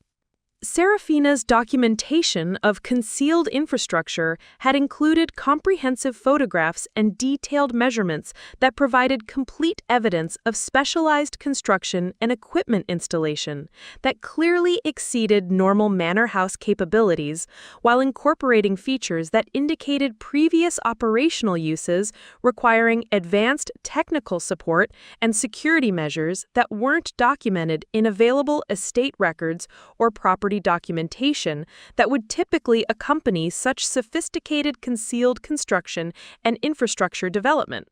Seraphina's documentation of concealed infrastructure had included comprehensive photographs and detailed measurements that provided complete evidence of specialized construction and equipment installation that clearly exceeded normal manor house capabilities, while incorporating features that indicated previous operational uses requiring advanced technical support and security measures that weren't documented in available estate records or property documentation that would typically accompany such sophisticated concealed construction and infrastructure development.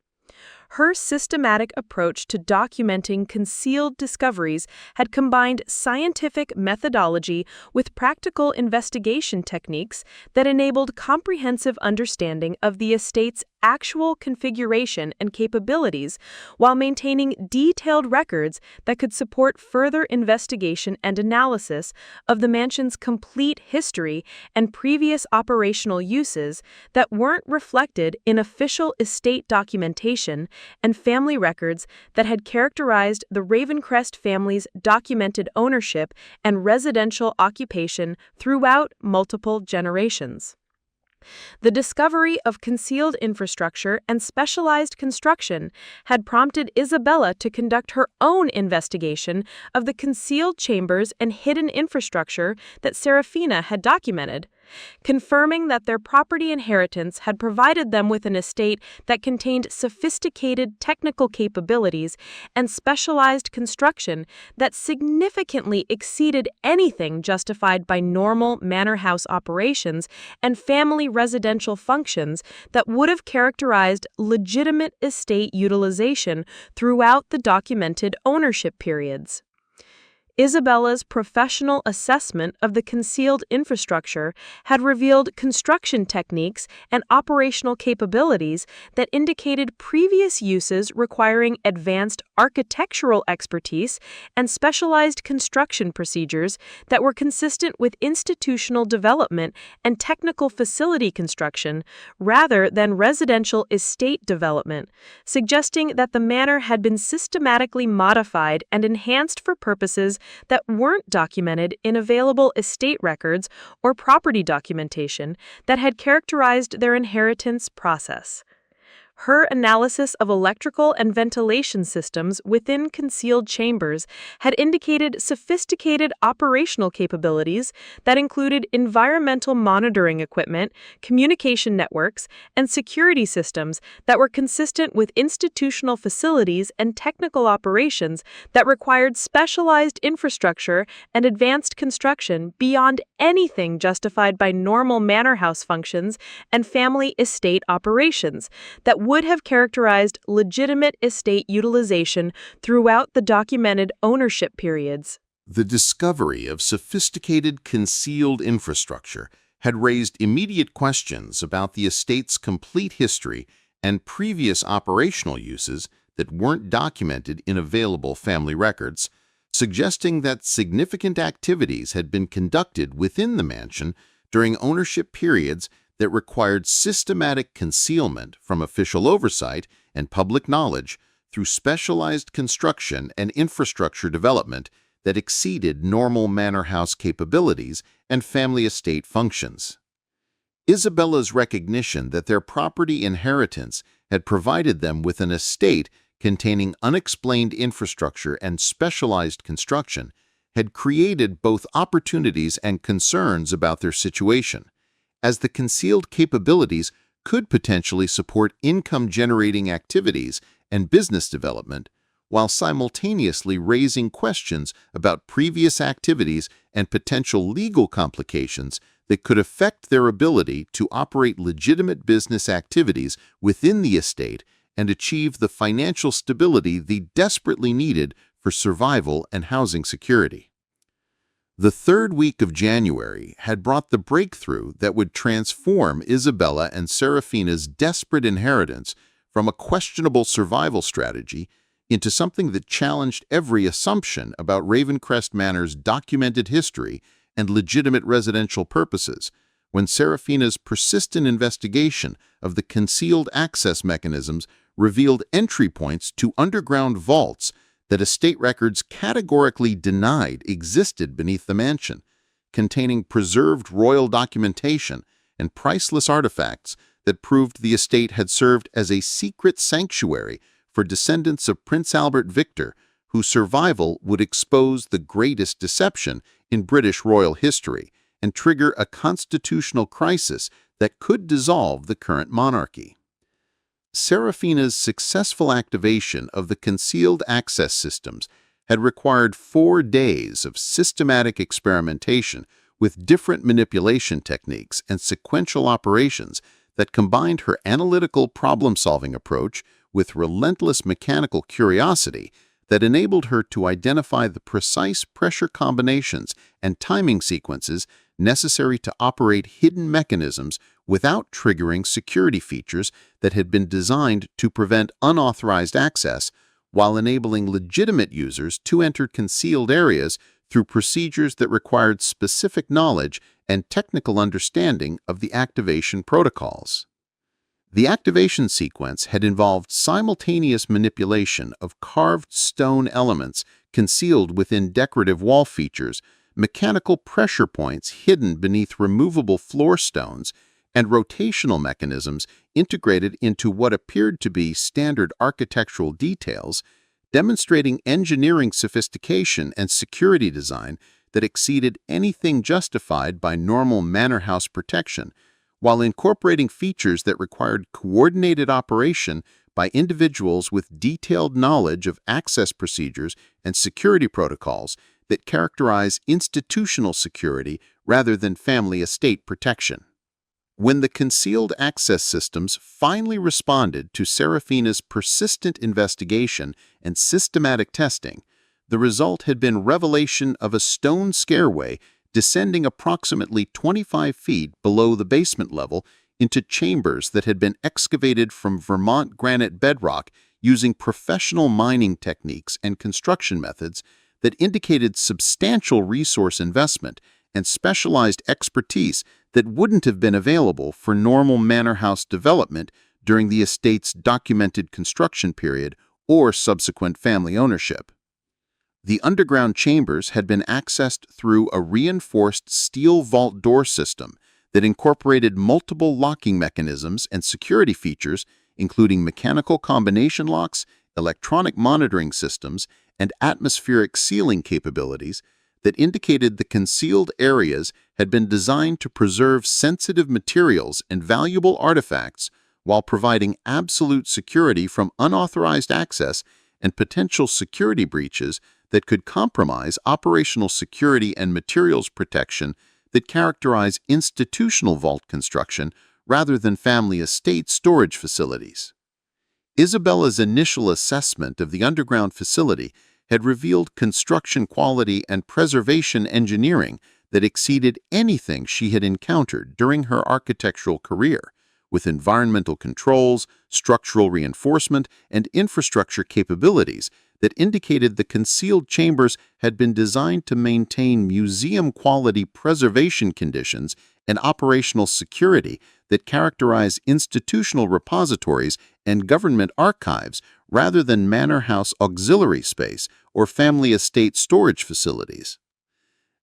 Her systematic approach to documenting concealed discoveries had combined scientific methodology with practical investigation techniques that enabled comprehensive understanding of the estate's actual configuration and capabilities, while maintaining detailed records that could support further investigation and analysis of the mansion's complete history and previous operational uses that weren't reflected in official estate documentation and family records that had characterized the Ravencrest family's documented ownership and residential occupation throughout multiple generations. The discovery of concealed infrastructure and specialized construction had prompted Isabella to conduct her own investigation of the concealed chambers and hidden infrastructure that Seraphina had documented, confirming that their property inheritance had provided them with an estate that contained sophisticated technical capabilities and specialized construction that significantly exceeded anything justified by normal manor house operations and family residential functions that would have characterized legitimate estate utilization throughout the documented ownership periods. Isabella's professional assessment of the concealed infrastructure had revealed construction techniques and operational capabilities that indicated previous uses requiring advanced architectural expertise and specialized construction procedures that were consistent with institutional development and technical facility construction rather than residential estate development, suggesting that the manor had been systematically modified and enhanced for purposes that weren't documented in available estate records or property documentation that had characterized their inheritance process. Her analysis of electrical and ventilation systems within concealed chambers had indicated sophisticated operational capabilities that included environmental monitoring equipment, communication networks, and security systems that were consistent with institutional facilities and technical operations that required specialized infrastructure and advanced construction beyond anything justified by normal manor house functions and family estate operations that would have characterized legitimate estate utilization throughout the documented ownership periods. The discovery of sophisticated concealed infrastructure had raised immediate questions about the estate's complete history and previous operational uses that weren't documented in available family records, suggesting that significant activities had been conducted within the mansion during ownership periods that required systematic concealment from official oversight and public knowledge through specialized construction and infrastructure development that exceeded normal manor house capabilities and family estate functions. Isabella's recognition that their property inheritance had provided them with an estate containing unexplained infrastructure and specialized construction had created both opportunities and concerns about their situation, as the concealed capabilities could potentially support income-generating activities and business development, while simultaneously raising questions about previous activities and potential legal complications that could affect their ability to operate legitimate business activities within the estate and achieve the financial stability they desperately needed for survival and housing security. The third week of January had brought the breakthrough that would transform Isabella and Seraphina's desperate inheritance from a questionable survival strategy into something that challenged every assumption about Ravencrest Manor's documented history and legitimate residential purposes, when Seraphina's persistent investigation of the concealed access mechanisms revealed entry points to underground vaults that estate records categorically denied existed beneath the mansion, containing preserved royal documentation and priceless artifacts that proved the estate had served as a secret sanctuary for descendants of Prince Albert Victor, whose survival would expose the greatest deception in British royal history and trigger a constitutional crisis that could dissolve the current monarchy. Seraphina's successful activation of the concealed access systems had required 4 days of systematic experimentation with different manipulation techniques and sequential operations that combined her analytical problem-solving approach with relentless mechanical curiosity that enabled her to identify the precise pressure combinations and timing sequences necessary to operate hidden mechanisms without triggering security features that had been designed to prevent unauthorized access, while enabling legitimate users to enter concealed areas through procedures that required specific knowledge and technical understanding of the activation protocols. The activation sequence had involved simultaneous manipulation of carved stone elements concealed within decorative wall features, mechanical pressure points hidden beneath removable floor stones, and rotational mechanisms integrated into what appeared to be standard architectural details, demonstrating engineering sophistication and security design that exceeded anything justified by normal manor house protection, while incorporating features that required coordinated operation by individuals with detailed knowledge of access procedures and security protocols that characterize institutional security rather than family estate protection. When the concealed access systems finally responded to Seraphina's persistent investigation and systematic testing, The result had been revelation of a stone stairway descending approximately 25 feet below the basement level into chambers that had been excavated from Vermont granite bedrock using professional mining techniques and construction methods that indicated substantial resource investment and specialized expertise that wouldn't have been available for normal manor house development during the estate's documented construction period or subsequent family ownership. The underground chambers had been accessed through a reinforced steel vault door system that incorporated multiple locking mechanisms and security features, including mechanical combination locks, electronic monitoring systems, and atmospheric sealing capabilities that indicated the concealed areas had been designed to preserve sensitive materials and valuable artifacts while providing absolute security from unauthorized access and potential security breaches that could compromise operational security and materials protection that characterize institutional vault construction rather than family estate storage facilities. Isabella's initial assessment of the underground facility had revealed construction quality and preservation engineering that exceeded anything she had encountered during her architectural career, with environmental controls, structural reinforcement, and infrastructure capabilities that indicated the concealed chambers had been designed to maintain museum-quality preservation conditions and operational security that characterize institutional repositories and government archives rather than manor house auxiliary space or family estate storage facilities.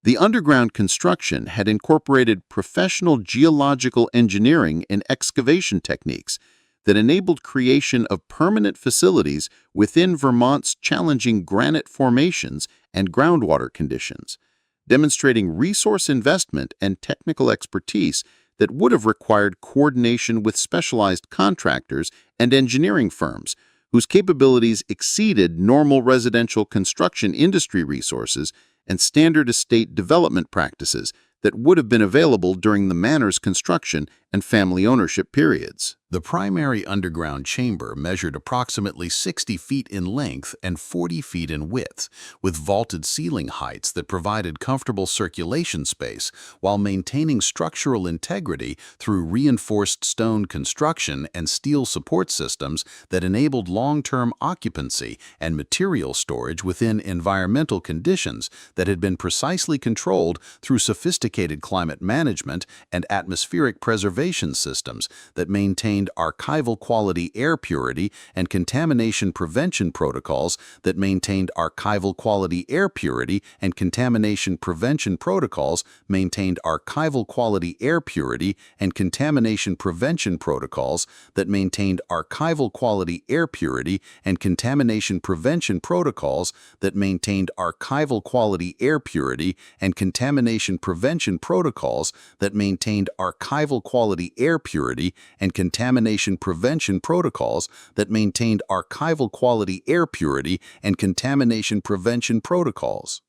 The underground construction had incorporated professional geological engineering and excavation techniques that enabled creation of permanent facilities within Vermont's challenging granite formations and groundwater conditions, demonstrating resource investment and technical expertise that would have required coordination with specialized contractors and engineering firms whose capabilities exceeded normal residential construction industry resources and standard estate development practices that would have been available during the manor's construction and family ownership periods. The primary underground chamber measured approximately 60 feet in length and 40 feet in width, with vaulted ceiling heights that provided comfortable circulation space while maintaining structural integrity through reinforced stone construction and steel support systems that enabled long-term occupancy and material storage within environmental conditions that had been precisely controlled through sophisticated climate management and atmospheric preservation systems that maintained archival quality air purity and contamination prevention protocols that maintained archival quality air purity and contamination prevention protocols maintained archival quality air purity and contamination prevention protocols that maintained archival quality air purity and contamination prevention protocols that maintained archival quality air purity and contamination prevention protocols that maintained archival quality air purity and contamination prevention protocols that maintained archival quality air purity and contamination prevention protocols.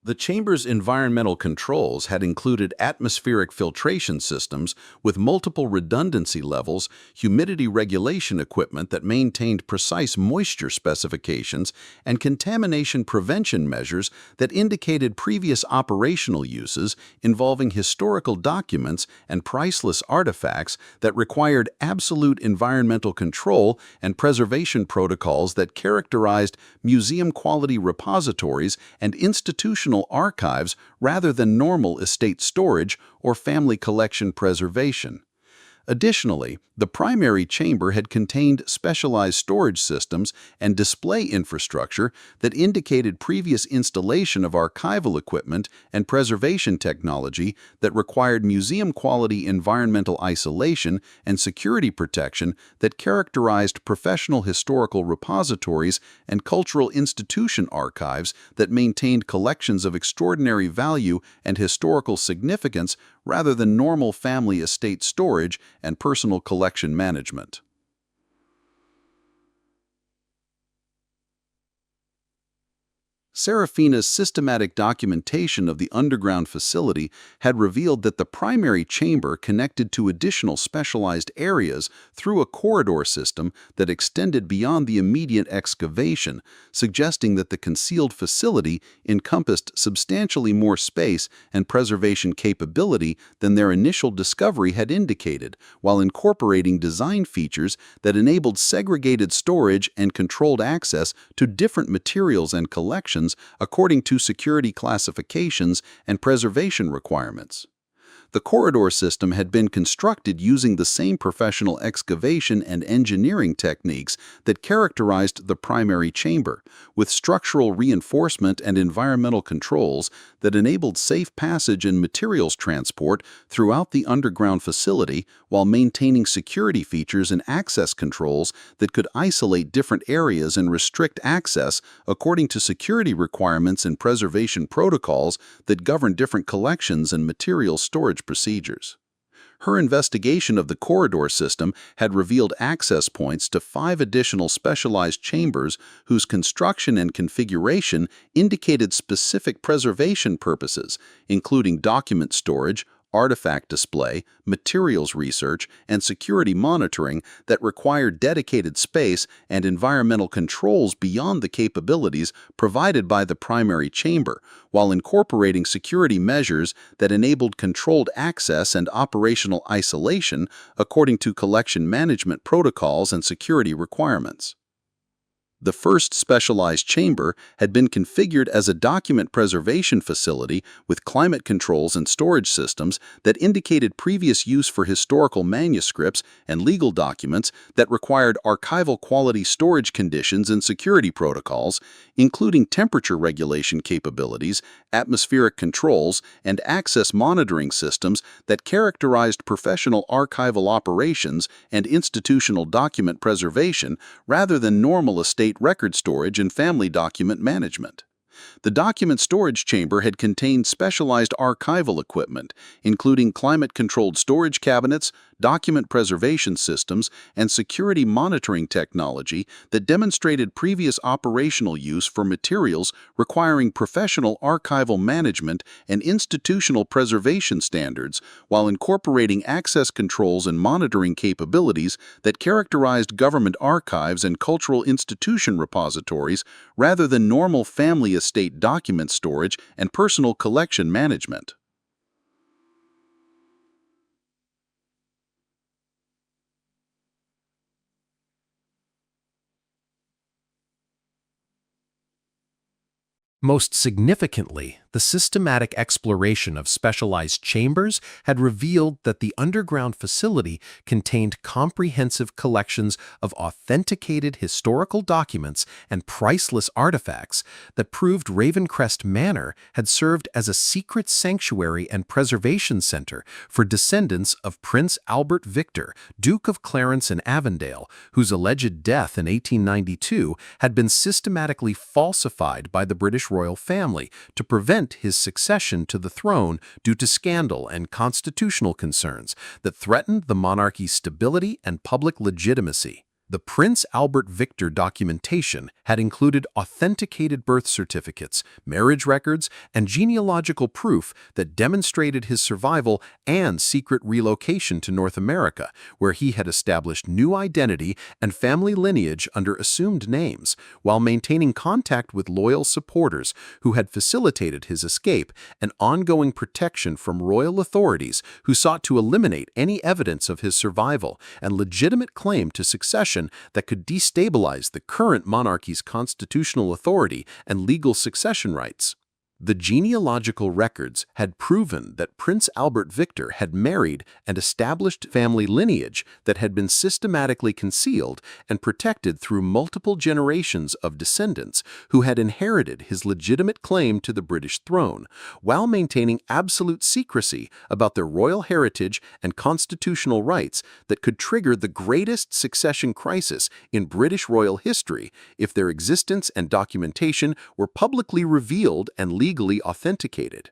The chamber's environmental controls had included atmospheric filtration systems with multiple redundancy levels, humidity regulation equipment that maintained precise moisture specifications, and contamination prevention measures that indicated previous operational uses involving historical documents and priceless artifacts that required absolute environmental control and preservation protocols that characterized museum-quality repositories and institutional archives rather than normal estate storage or family collection preservation. Additionally, the primary chamber had contained specialized storage systems and display infrastructure that indicated previous installation of archival equipment and preservation technology that required museum-quality environmental isolation and security protection that characterized professional historical repositories and cultural institution archives that maintained collections of extraordinary value and historical significance rather than normal family estate storage and personal collection management. Seraphina's systematic documentation of the underground facility had revealed that the primary chamber connected to additional specialized areas through a corridor system that extended beyond the immediate excavation, suggesting that the concealed facility encompassed substantially more space and preservation capability than their initial discovery had indicated, while incorporating design features that enabled segregated storage and controlled access to different materials and collections according to security classifications and preservation requirements. The corridor system had been constructed using the same professional excavation and engineering techniques that characterized the primary chamber, with structural reinforcement and environmental controls that enabled safe passage and materials transport throughout the underground facility while maintaining security features and access controls that could isolate different areas and restrict access according to security requirements and preservation protocols that govern different collections and material storage procedures. Her investigation of the corridor system had revealed access points to 5 additional specialized chambers whose construction and configuration indicated specific preservation purposes, including document storage, artifact display, materials research, and security monitoring that required dedicated space and environmental controls beyond the capabilities provided by the primary chamber, while incorporating security measures that enabled controlled access and operational isolation according to collection management protocols and security requirements. The first specialized chamber had been configured as a document preservation facility with climate controls and storage systems that indicated previous use for historical manuscripts and legal documents that required archival quality storage conditions and security protocols, including temperature regulation capabilities, atmospheric controls, and access monitoring systems that characterized professional archival operations and institutional document preservation rather than normal estate record storage and family document management. The document storage chamber had contained specialized archival equipment, including climate-controlled storage cabinets, document preservation systems, and security monitoring technology that demonstrated previous operational use for materials requiring professional archival management and institutional preservation standards, while incorporating access controls and monitoring capabilities that characterized government archives and cultural institution repositories rather than normal family estate document storage and personal collection management. Most significantly, the systematic exploration of specialized chambers had revealed that the underground facility contained comprehensive collections of authenticated historical documents and priceless artifacts that proved Ravencrest Manor had served as a secret sanctuary and preservation center for descendants of Prince Albert Victor, Duke of Clarence and Avondale, whose alleged death in 1892 had been systematically falsified by the British royal family to prevent his succession to the throne due to scandal and constitutional concerns that threatened the monarchy's stability and public legitimacy. The Prince Albert Victor documentation had included authenticated birth certificates, marriage records, and genealogical proof that demonstrated his survival and secret relocation to North America, where he had established new identity and family lineage under assumed names, while maintaining contact with loyal supporters who had facilitated his escape and ongoing protection from royal authorities who sought to eliminate any evidence of his survival and legitimate claim to succession that could destabilize the current monarchy's constitutional authority and legal succession rights. The genealogical records had proven that Prince Albert Victor had married and established family lineage that had been systematically concealed and protected through multiple generations of descendants who had inherited his legitimate claim to the British throne, while maintaining absolute secrecy about their royal heritage and constitutional rights that could trigger the greatest succession crisis in British royal history if their existence and documentation were publicly revealed and legally authenticated.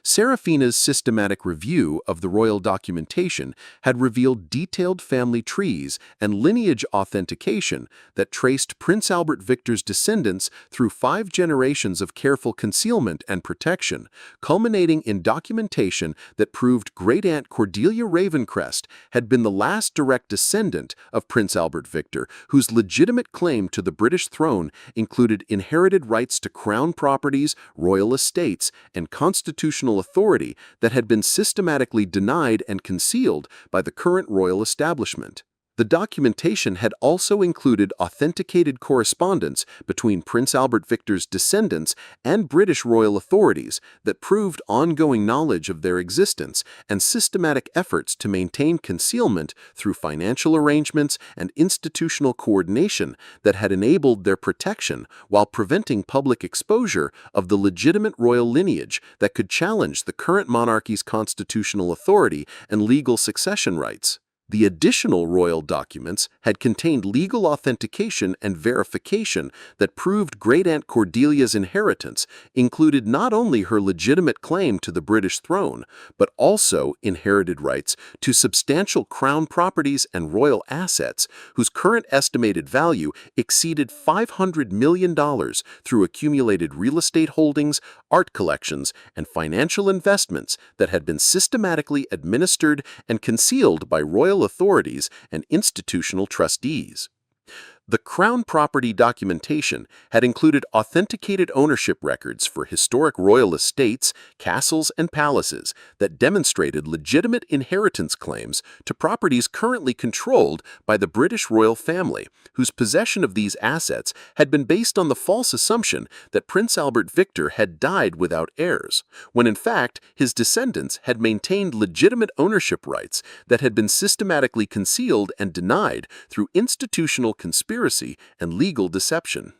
Seraphina's systematic review of the royal documentation had revealed detailed family trees and lineage authentication that traced Prince Albert Victor's descendants through 5 generations of careful concealment and protection, culminating in documentation that proved great-aunt Cordelia Ravencrest had been the last direct descendant of Prince Albert Victor, whose legitimate claim to the British throne included inherited rights to crown properties, royal estates, and constitutional authority that had been systematically denied and concealed by the current royal establishment. The documentation had also included authenticated correspondence between Prince Albert Victor's descendants and British royal authorities that proved ongoing knowledge of their existence and systematic efforts to maintain concealment through financial arrangements and institutional coordination that had enabled their protection while preventing public exposure of the legitimate royal lineage that could challenge the current monarchy's constitutional authority and legal succession rights. The additional royal documents had contained legal authentication and verification that proved great-aunt Cordelia's inheritance included not only her legitimate claim to the British throne, but also inherited rights to substantial crown properties and royal assets whose current estimated value exceeded $500 million through accumulated real estate holdings, art collections, and financial investments that had been systematically administered and concealed by royal authorities and institutional trustees. The Crown property documentation had included authenticated ownership records for historic royal estates, castles, and palaces that demonstrated legitimate inheritance claims to properties currently controlled by the British royal family, whose possession of these assets had been based on the false assumption that Prince Albert Victor had died without heirs, when in fact his descendants had maintained legitimate ownership rights that had been systematically concealed and denied through institutional conspiracy and legal deception.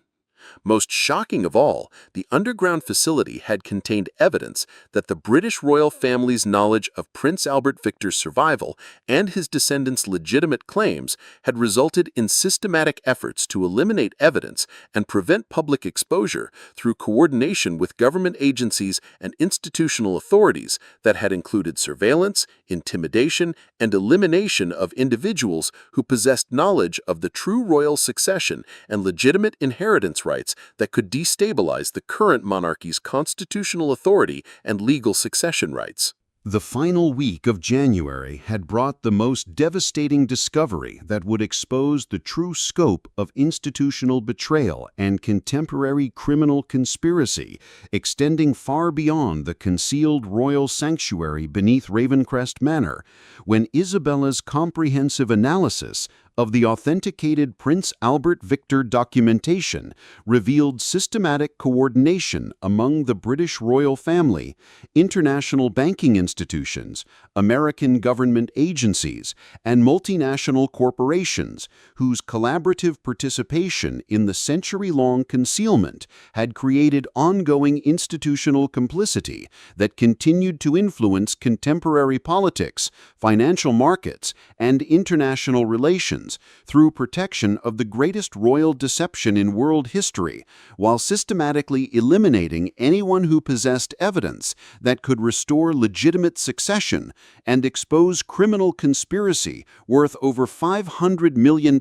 Most shocking of all, the underground facility had contained evidence that the British royal family's knowledge of Prince Albert Victor's survival and his descendants' legitimate claims had resulted in systematic efforts to eliminate evidence and prevent public exposure through coordination with government agencies and institutional authorities that had included surveillance, intimidation, and elimination of individuals who possessed knowledge of the true royal succession and legitimate inheritance rights that could destabilize the current monarchy's constitutional authority and legal succession rights. The final week of January had brought the most devastating discovery that would expose the true scope of institutional betrayal and contemporary criminal conspiracy, extending far beyond the concealed royal sanctuary beneath Ravencrest Manor, when Isabella's comprehensive analysis of the authenticated Prince Albert Victor documentation revealed systematic coordination among the British royal family, international banking institutions, American government agencies, and multinational corporations whose collaborative participation in the century-long concealment had created ongoing institutional complicity that continued to influence contemporary politics, financial markets, and international relations through protection of the greatest royal deception in world history, while systematically eliminating anyone who possessed evidence that could restore legitimate succession and expose criminal conspiracy worth over $500 million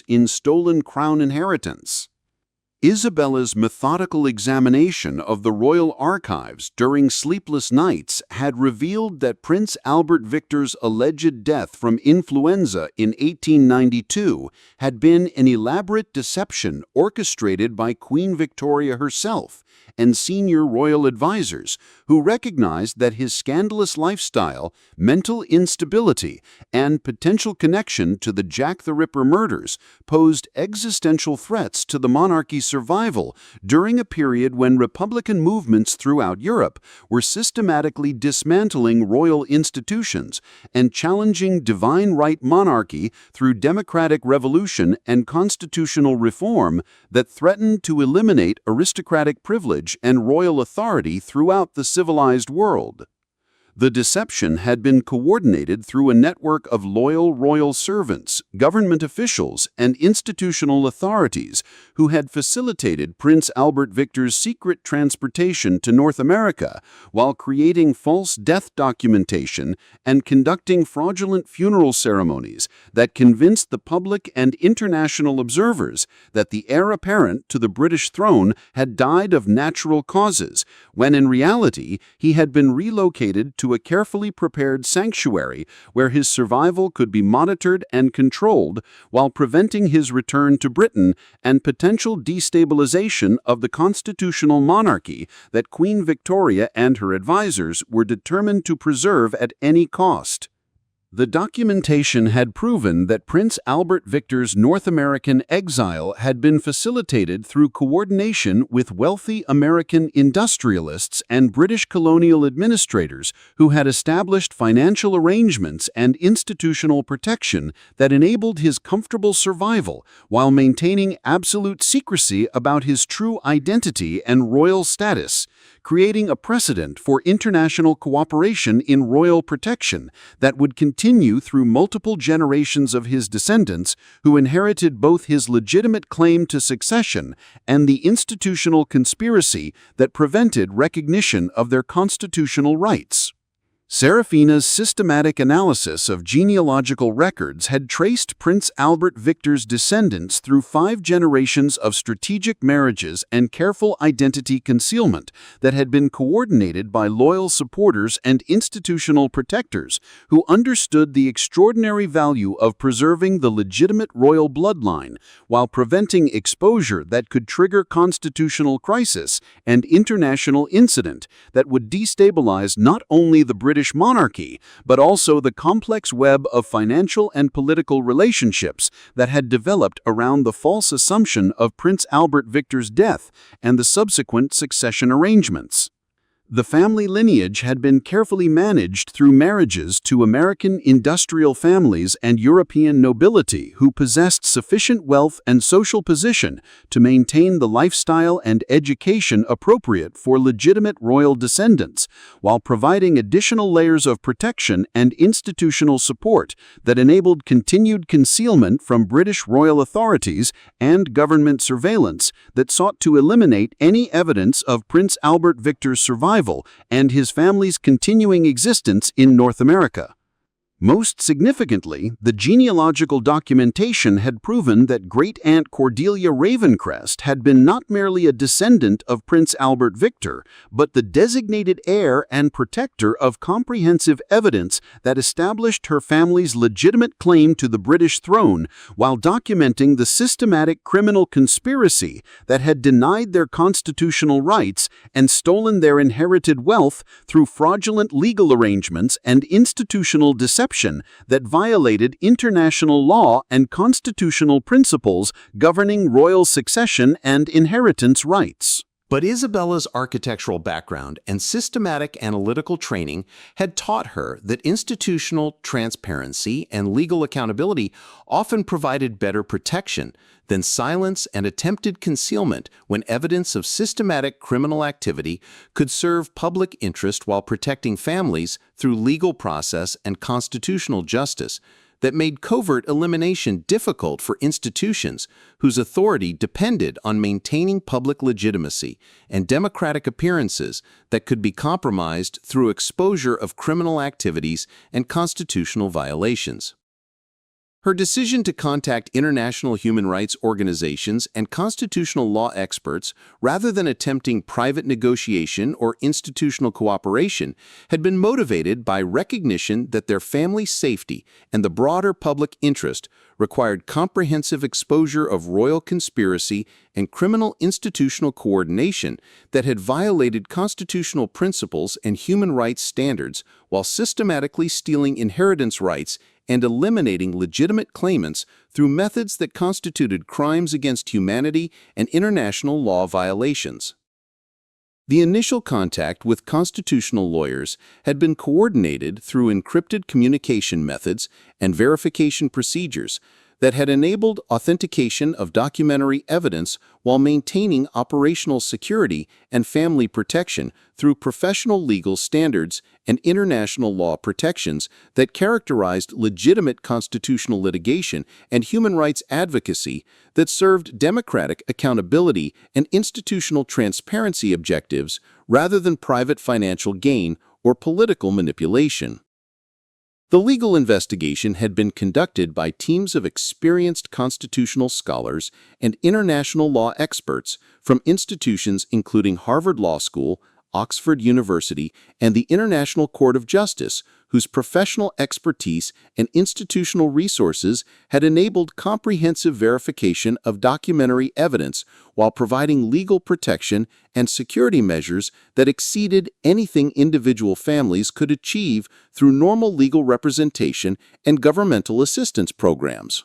in stolen crown inheritance. Isabella's methodical examination of the royal archives during sleepless nights had revealed that Prince Albert Victor's alleged death from influenza in 1892 had been an elaborate deception orchestrated by Queen Victoria herself and senior royal advisors who recognized that his scandalous lifestyle, mental instability, and potential connection to the Jack the Ripper murders posed existential threats to the monarchy's survival during a period when Republican movements throughout Europe were systematically dismantling royal institutions and challenging divine right monarchy through democratic revolution and constitutional reform that threatened to eliminate aristocratic privilege and royal authority throughout the civilized world. The deception had been coordinated through a network of loyal royal servants, government officials, and institutional authorities who had facilitated Prince Albert Victor's secret transportation to North America while creating false death documentation and conducting fraudulent funeral ceremonies that convinced the public and international observers that the heir apparent to the British throne had died of natural causes, when in reality he had been relocated to a carefully prepared sanctuary where his survival could be monitored and controlled while preventing his return to Britain and potential destabilization of the constitutional monarchy that Queen Victoria and her advisors were determined to preserve at any cost. The documentation had proven that Prince Albert Victor's North American exile had been facilitated through coordination with wealthy American industrialists and British colonial administrators who had established financial arrangements and institutional protection that enabled his comfortable survival while maintaining absolute secrecy about his true identity and royal status, creating a precedent for international cooperation in royal protection that would continue through multiple generations of his descendants who inherited both his legitimate claim to succession and the institutional conspiracy that prevented recognition of their constitutional rights. Seraphina's systematic analysis of genealogical records had traced Prince Albert Victor's descendants through 5 generations of strategic marriages and careful identity concealment that had been coordinated by loyal supporters and institutional protectors who understood the extraordinary value of preserving the legitimate royal bloodline while preventing exposure that could trigger constitutional crisis and international incident that would destabilize not only the British monarchy, but also the complex web of financial and political relationships that had developed around the false assumption of Prince Albert Victor's death and the subsequent succession arrangements. The family lineage had been carefully managed through marriages to American industrial families and European nobility who possessed sufficient wealth and social position to maintain the lifestyle and education appropriate for legitimate royal descendants, while providing additional layers of protection and institutional support that enabled continued concealment from British royal authorities and government surveillance that sought to eliminate any evidence of Prince Albert Victor's survival and his family's continuing existence in North America. Most significantly, the genealogical documentation had proven that great-aunt Cordelia Ravencrest had been not merely a descendant of Prince Albert Victor, but the designated heir and protector of comprehensive evidence that established her family's legitimate claim to the British throne, while documenting the systematic criminal conspiracy that had denied their constitutional rights and stolen their inherited wealth through fraudulent legal arrangements and institutional deception that violated international law and constitutional principles governing royal succession and inheritance rights. But Isabella's architectural background and systematic analytical training had taught her that institutional transparency and legal accountability often provided better protection than silence and attempted concealment when evidence of systematic criminal activity could serve public interest while protecting families through legal process and constitutional justice that made covert elimination difficult for institutions whose authority depended on maintaining public legitimacy and democratic appearances that could be compromised through exposure of criminal activities and constitutional violations. Her decision to contact international human rights organizations and constitutional law experts rather than attempting private negotiation or institutional cooperation had been motivated by recognition that their family's safety and the broader public interest required comprehensive exposure of royal conspiracy and criminal institutional coordination that had violated constitutional principles and human rights standards while systematically stealing inheritance rights and eliminating legitimate claimants through methods that constituted crimes against humanity and international law violations. The initial contact with constitutional lawyers had been coordinated through encrypted communication methods and verification procedures that had enabled authentication of documentary evidence while maintaining operational security and family protection through professional legal standards and international law protections that characterized legitimate constitutional litigation and human rights advocacy that served democratic accountability and institutional transparency objectives rather than private financial gain or political manipulation. The legal investigation had been conducted by teams of experienced constitutional scholars and international law experts from institutions including Harvard Law School, Oxford University, and the International Court of Justice, whose professional expertise and institutional resources had enabled comprehensive verification of documentary evidence while providing legal protection and security measures that exceeded anything individual families could achieve through normal legal representation and governmental assistance programs.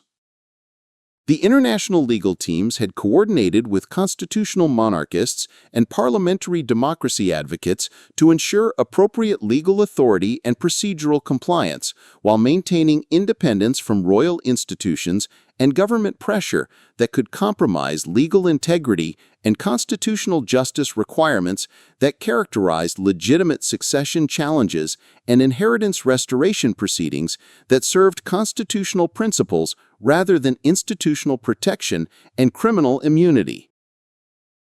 The international legal teams had coordinated with constitutional monarchists and parliamentary democracy advocates to ensure appropriate legal authority and procedural compliance, while maintaining independence from royal institutions and government pressure that could compromise legal integrity and constitutional justice requirements that characterized legitimate succession challenges and inheritance restoration proceedings that served constitutional principles rather than institutional protection and criminal immunity.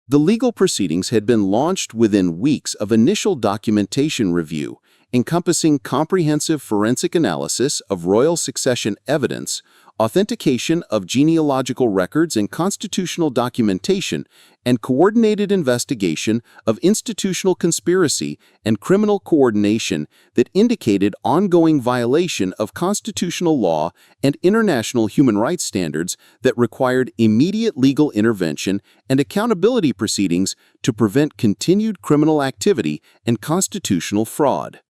The legal proceedings had been launched within weeks of initial documentation review, encompassing comprehensive forensic analysis of royal succession evidence, authentication of genealogical records and constitutional documentation, and coordinated investigation of institutional conspiracy and criminal coordination that indicated ongoing violation of constitutional law and international human rights standards that required immediate legal intervention and accountability proceedings to prevent continued criminal activity and constitutional fraud.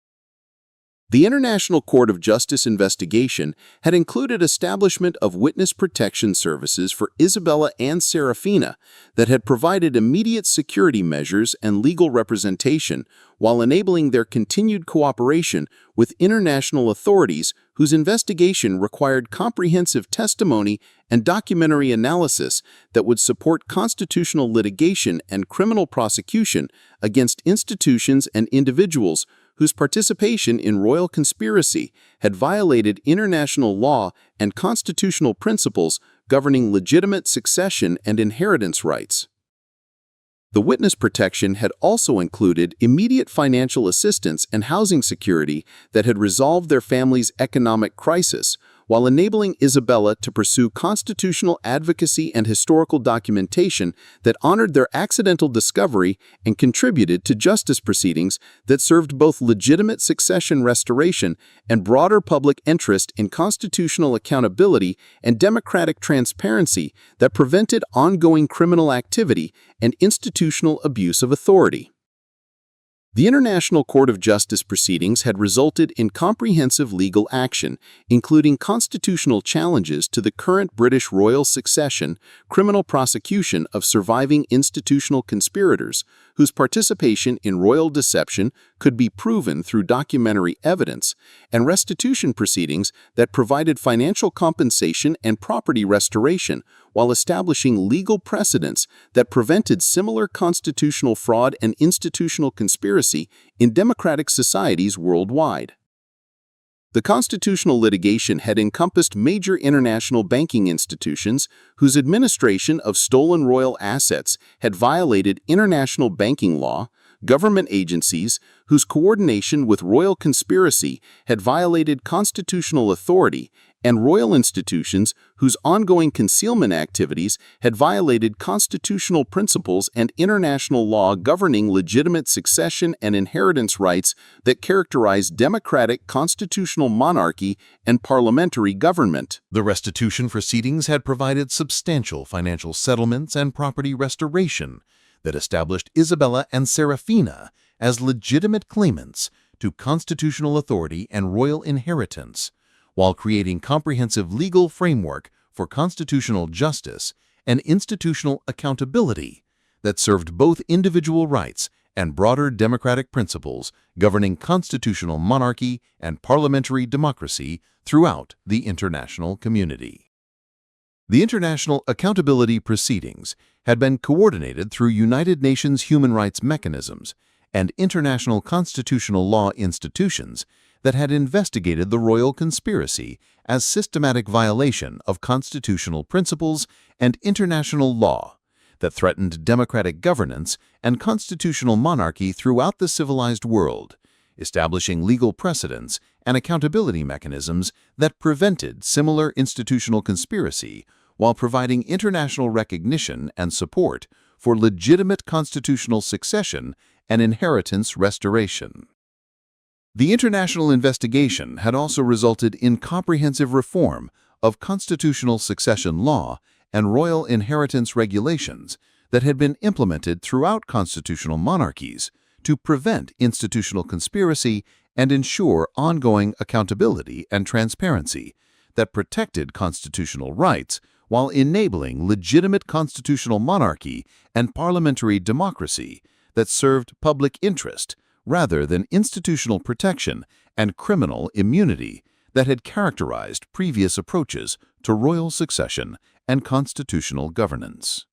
The International Court of Justice investigation had included establishment of witness protection services for Isabella and Seraphina that had provided immediate security measures and legal representation while enabling their continued cooperation with international authorities whose investigation required comprehensive testimony and documentary analysis that would support constitutional litigation and criminal prosecution against institutions and individuals whose participation in royal conspiracy had violated international law and constitutional principles governing legitimate succession and inheritance rights. The witness protection had also included immediate financial assistance and housing security that had resolved their family's economic crisis, while enabling Isabella to pursue constitutional advocacy and historical documentation that honored their accidental discovery and contributed to justice proceedings that served both legitimate succession restoration and broader public interest in constitutional accountability and democratic transparency that prevented ongoing criminal activity and institutional abuse of authority. The International Court of Justice proceedings had resulted in comprehensive legal action, including constitutional challenges to the current British royal succession, criminal prosecution of surviving institutional conspirators, whose participation in royal deception could be proven through documentary evidence, and restitution proceedings that provided financial compensation and property restoration, while establishing legal precedents that prevented similar constitutional fraud and institutional conspiracy in democratic societies worldwide. The constitutional litigation had encompassed major international banking institutions whose administration of stolen royal assets had violated international banking law, government agencies whose coordination with royal conspiracy had violated constitutional authority, and royal institutions whose ongoing concealment activities had violated constitutional principles and international law governing legitimate succession and inheritance rights that characterize democratic constitutional monarchy and parliamentary government. The restitution proceedings had provided substantial financial settlements and property restoration that established Isabella and Seraphina as legitimate claimants to constitutional authority and royal inheritance, while creating comprehensive legal framework for constitutional justice and institutional accountability that served both individual rights and broader democratic principles governing constitutional monarchy and parliamentary democracy throughout the international community. The international accountability proceedings had been coordinated through United Nations human rights mechanisms and international constitutional law institutions that had investigated the royal conspiracy as systematic violation of constitutional principles and international law that threatened democratic governance and constitutional monarchy throughout the civilized world, establishing legal precedents and accountability mechanisms that prevented similar institutional conspiracy while providing international recognition and support for legitimate constitutional succession and inheritance restoration. The international investigation had also resulted in comprehensive reform of constitutional succession law and royal inheritance regulations that had been implemented throughout constitutional monarchies to prevent institutional conspiracy and ensure ongoing accountability and transparency that protected constitutional rights while enabling legitimate constitutional monarchy and parliamentary democracy that served public interest rather than institutional protection and criminal immunity that had characterized previous approaches to royal succession and constitutional governance.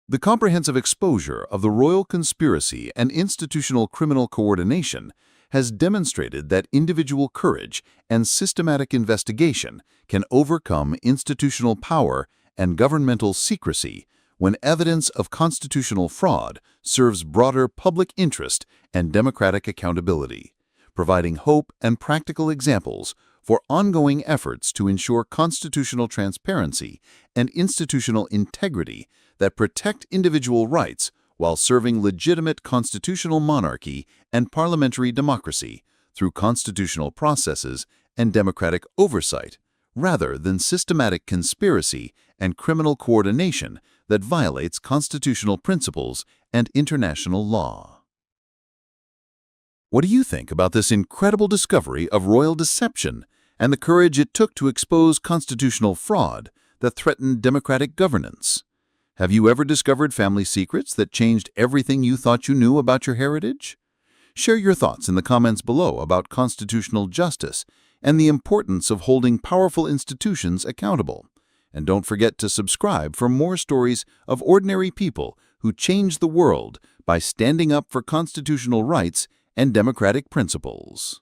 The comprehensive exposure of the royal conspiracy and institutional criminal coordination has demonstrated that individual courage and systematic investigation can overcome institutional power and governmental secrecy when evidence of constitutional fraud serves broader public interest and democratic accountability, providing hope and practical examples for ongoing efforts to ensure constitutional transparency and institutional integrity that protect individual rights while serving legitimate constitutional monarchy and parliamentary democracy through constitutional processes and democratic oversight, rather than systematic conspiracy and criminal coordination that violates constitutional principles and international law. What do you think about this incredible discovery of royal deception and the courage it took to expose constitutional fraud that threatened democratic governance? Have you ever discovered family secrets that changed everything you thought you knew about your heritage? Share your thoughts in the comments below about constitutional justice and the importance of holding powerful institutions accountable. And don't forget to subscribe for more stories of ordinary people who changed the world by standing up for constitutional rights and democratic principles.